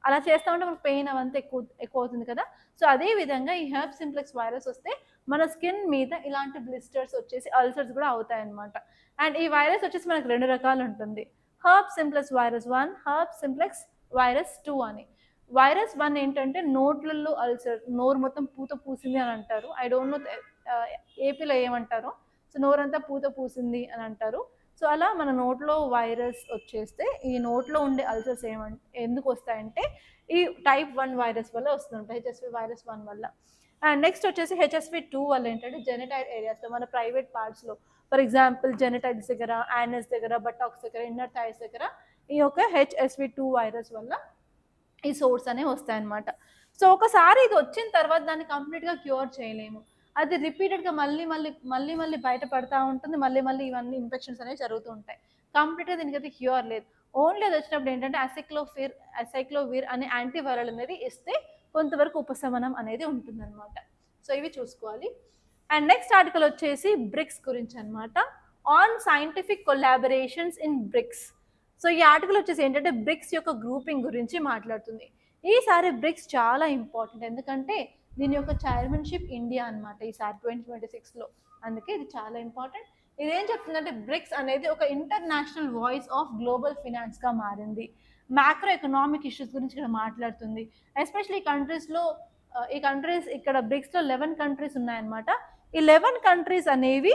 అలా చేస్తామంటే మనకు పెయిన్ అవంతా ఎక్కువ అవుతుంది కదా. సో అదే విధంగా ఈ హెర్బ్ సింప్లెక్స్ వైరస్ వస్తే మన స్కిన్ మీద ఇలాంటి బ్లిస్టర్స్ వచ్చేసి అల్సర్స్ కూడా అవుతాయి అన్నమాట. అండ్ ఈ వైరస్ వచ్చేసి మనకు 2 రకాలు ఉంటుంది, herb simplex virus 1, herb simplex virus 2 అని. వైరస్ 1 ఏంటంటే నోట్లలో అల్సర్, నోరు మొత్తం పూత పూసింది అని అంటారు. ఐ డోంట్ నో ఏపీలో ఏమంటారో, సో నోరంతా పూత పూసింది అని అంటారు. సో అలా మన నోట్లో వైరస్ వచ్చేస్తే ఈ నోట్లో ఉండే అల్సర్స్ ఎందుకు వస్తాయంటే ఈ type 1 వైరస్ వల్ల వస్తుంటాయి, HSV వైరస్ 1 వల్ల. అండ్ నెక్స్ట్ వచ్చేసి HSV 2 వల్ల ఏంటంటే జెనిటైల్ ఏరియాస్లో మన ప్రైవేట్ పార్ట్స్లో, ఫర్ ఎగ్జాంపుల్ జెనిటైల్స్ దగ్గర, యానస్ దగ్గర, బటాక్స్ దగ్గర, ఇన్నర్ థైస్ దగ్గర ఈ యొక్క HSV 2 వైరస్ వల్ల ఈ సోర్స్ అనేవి వస్తాయన్నమాట. సో ఒకసారి ఇది వచ్చిన తర్వాత దాన్ని కంప్లీట్గా క్యూర్ చేయలేము, అది రిపీటెడ్గా మళ్ళీ బయటపడతా ఉంటుంది, మళ్ళీ ఇవన్నీ ఇన్ఫెక్షన్స్ అనేవి జరుగుతూ ఉంటాయి. కంప్లీట్గా దీనికైతే క్యూర్ లేదు. ఓన్లీ అది వచ్చినప్పుడు ఏంటంటే అసైక్లోవిర్ అనే యాంటీవైరల్ అనేది ఇస్తే కొంతవరకు ఉపశమనం అనేది ఉంటుందన్నమాట. సో ఇవి చూసుకోవాలి. అండ్ నెక్స్ట్ ఆర్టికల్ వచ్చేసి బ్రిక్స్ గురించి అనమాట, on scientific collaborations in bricks. So ఈ ఆర్టికల్ వచ్చేసి ఏంటంటే బ్రిక్స్ యొక్క గ్రూపింగ్ గురించి మాట్లాడుతుంది. ఈసారి బ్రిక్స్ చాలా ఇంపార్టెంట్, ఎందుకంటే దీని యొక్క చైర్మన్షిప్ ఇండియా అనమాట ఈసారి 2026లో, అందుకే ఇది చాలా ఇంపార్టెంట్. ఇదేం చెప్తుందంటే బ్రిక్స్ అనేది ఒక ఇంటర్నేషనల్ వాయిస్ ఆఫ్ గ్లోబల్ ఫినాన్స్గా మారింది. మ్యాక్రో ఎకనామిక్ ఇష్యూస్ గురించి ఇక్కడ మాట్లాడుతుంది. ఎస్పెషల్లీ ఈ కంట్రీస్ ఇక్కడ బ్రిక్స్లో 11 కంట్రీస్ ఉన్నాయన్నమాట. ఈ 11 కంట్రీస్ అనేవి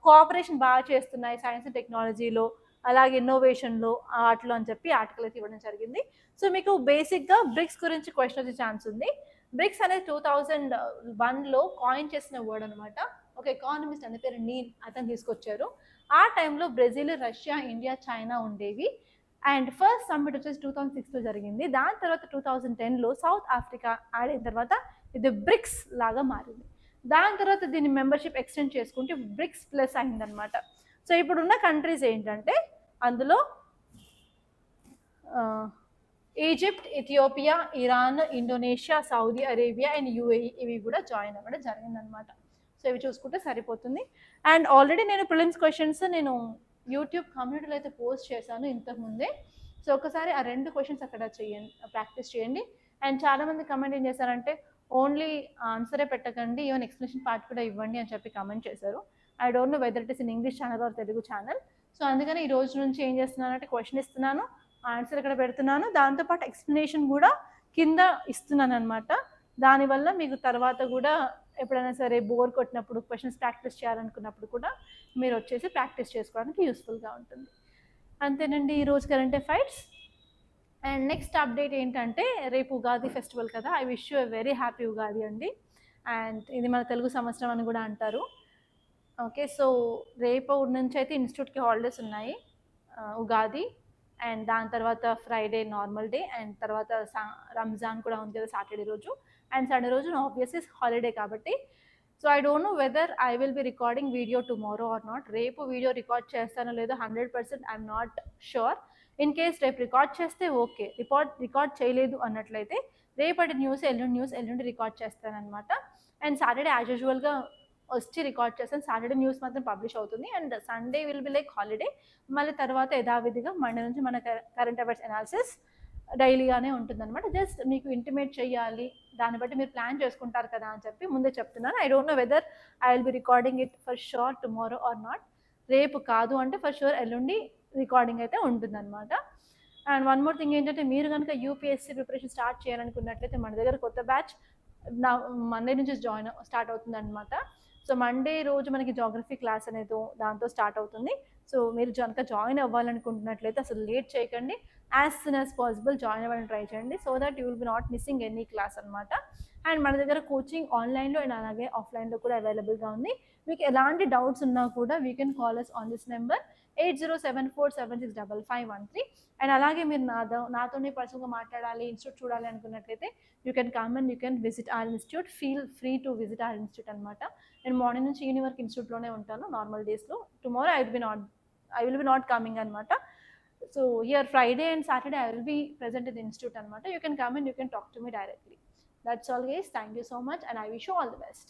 కోఆపరేషన్ బాగా చేస్తున్నాయి సైన్స్ అండ్ టెక్నాలజీలో, అలాగే ఇన్నోవేషన్లో, ఆర్ట్లో అని చెప్పి ఆర్టికల్ అయితే ఇవ్వడం జరిగింది. సో మీకు బేసిక్గా బ్రిక్స్ గురించి క్వశ్చన్ వచ్చే ఛాన్స్ ఉంది. బ్రిక్స్ అనేది 2001లో కాయిన్ చేసిన వర్డ్ అనమాట. ఒక ఎకానమిస్ట్ అనే పేరు నీల్ అతను తీసుకొచ్చారు. ఆ టైంలో బ్రెజిల్, రష్యా, ఇండియా, చైనా ఉండేవి. అండ్ ఫస్ట్ సమ్మిట్ వచ్చేసి 2006లో జరిగింది. దాని తర్వాత 2010లో సౌత్ ఆఫ్రికా యాడ్ అయిన తర్వాత ఇది బ్రిక్స్ లాగా మారింది. దాని తర్వాత దీని మెంబర్షిప్ ఎక్స్టెండ్ చేసుకుంటే బ్రిక్స్ ప్లస్ అయిందనమాట. సో ఇప్పుడున్న కంట్రీస్ ఏంటంటే అందులో Egypt, Ethiopia, Iran, Indonesia, Saudi Arabia and UAE ఇవి కూడా జాయిన్ అవ్వడం జరిగిందనమాట. సో ఇవి చూసుకుంటే సరిపోతుంది. అండ్ ఆల్రెడీ నేను ప్రిలిమ్స్ క్వశ్చన్స్ నేను యూట్యూబ్ కమ్యూనిటీలో అయితే పోస్ట్ చేశాను ఇంతకుముందే. సో ఒకసారి ఆ 2 క్వశ్చన్స్ అక్కడ ప్రాక్టీస్ చేయండి. అండ్ చాలామంది కమెంట్ ఏం చేశారంటే ఓన్లీ ఆన్సరే పెట్టకండి, ఈవెన్ ఎక్స్ప్లెనేషన్ పార్ట్ కూడా ఇవ్వండి అని చెప్పి కమెంట్ చేశారు. I don't know whether it is in English channel or Telugu channel. So అందుకని ఈ రోజు నుంచి ఏం చేస్తున్నానంటే క్వశ్చన్ ఇస్తున్నాను, ఆన్సర్ ఇక్కడ పెడుతున్నాను, దాంతోపాటు ఎక్స్ప్లెనేషన్ కూడా కింద ఇస్తున్నాను అనమాట. దానివల్ల మీకు తర్వాత కూడా ఎప్పుడైనా సరే బోర్ కొట్టినప్పుడు క్వశ్చన్స్ ప్రాక్టీస్ చేయాలనుకున్నప్పుడు కూడా మీరు వచ్చేసి ప్రాక్టీస్ చేసుకోవడానికి యూస్ఫుల్గా ఉంటుంది. అంతేనండి ఈరోజు current affairs. And next update ఏంటంటే రేపు ఉగాది ఫెస్టివల్ కదా, I wish you a very happy Ugadi అండి. అండ్ ఇది మన తెలుగు సంవత్సరం అని కూడా అంటారు. ఓకే, సో రేపు నుంచి అయితే ఇన్స్టిట్యూట్కి హాలిడేస్ ఉన్నాయి, ఉగాది అండ్ దాని తర్వాత ఫ్రైడే నార్మల్ డే అండ్ తర్వాత రంజాన్ కూడా ఉంది కదా సాటర్డే రోజు, అండ్ సండే రోజు ఆబ్వియస్లీ హాలిడే కాబట్టి. So I don't know weather I will B recording video tomorrow or not. రేపు వీడియో రికార్డ్ చేస్తానో లేదో 100% I'm not sure. In case రేపు రికార్డ్ చేస్తే ఓకే, రికార్డ్ చేయలేదు అన్నట్లయితే రేపటి న్యూస్ ఎల్లుండి రికార్డ్ చేస్తానన్నమాట. అండ్ సాటర్డే యాజ్ యూజువల్గా వచ్చి రికార్డ్ చేస్తాను. సాటర్డే న్యూస్ మాత్రం పబ్లిష్ అవుతుంది and Sunday will be like holiday. మళ్ళీ తర్వాత యథావిధిగా మండే నుంచి మన కరెంట్ అఫైర్స్ అనాలిసిస్ డైలీగానే ఉంటుందన్నమాట. జస్ట్ మీకు ఇంటిమేట్ చేయాలి, దాన్ని బట్టి మీరు ప్లాన్ చేసుకుంటారు కదా అని చెప్పి ముందే చెప్తున్నాను. I don't know weather I will B recording it for sure tomorrow or not. రేపు కాదు అంటే ఫర్ షూర్ ఎల్లుండి రికార్డింగ్ అయితే ఉంటుందన్నమాట. అండ్ వన్ మోర్ థింగ్ ఏంటంటే, మీరు కనుక యూపీఎస్సీ ప్రిపరేషన్ స్టార్ట్ చేయాలనుకున్నట్లయితే మన దగ్గర కొత్త బ్యాచ్ నా మండే నుంచి స్టార్ట్ అవుతుంది అనమాట. సో మండే రోజు మనకి జాగ్రఫీ క్లాస్ అనేది దాంతో స్టార్ట్ అవుతుంది. సో మీరు కనుక జాయిన్ అవ్వాలనుకుంటున్నట్లయితే అసలు లేట్ చేయకండి, as soon as possible join అవ్వాలని ట్రై చేయండి, so that you will be not missing any class అనమాట. అండ్ మన దగ్గర కోచింగ్ ఆన్లైన్లో అండ్ అలాగే ఆఫ్లైన్లో కూడా అవైలబుల్గా ఉంది. మీకు ఎలాంటి డౌట్స్ ఉన్నా కూడా we can call us on this number 8074765513. And అలాగే మీరు నాతోనే పర్సనల్గా మాట్లాడాలి, ఇన్స్టిట్యూట్ చూడాలి అనుకున్నట్లయితే you can come and you can visit our institute. Feel free to visit our institute అనమాట. నేను మార్నింగ్ నుంచి ఈవినింగ్ వరకు ఇన్స్టిట్యూట్లోనే ఉంటాను నార్మల్ డేస్లో. Tomorrow I will be not coming అనమాట. So here Friday and Saturday I will be present in the institute అనమాట. You can come and you can talk to me directly. That's all guys. Thank you so much and I wish you all the best.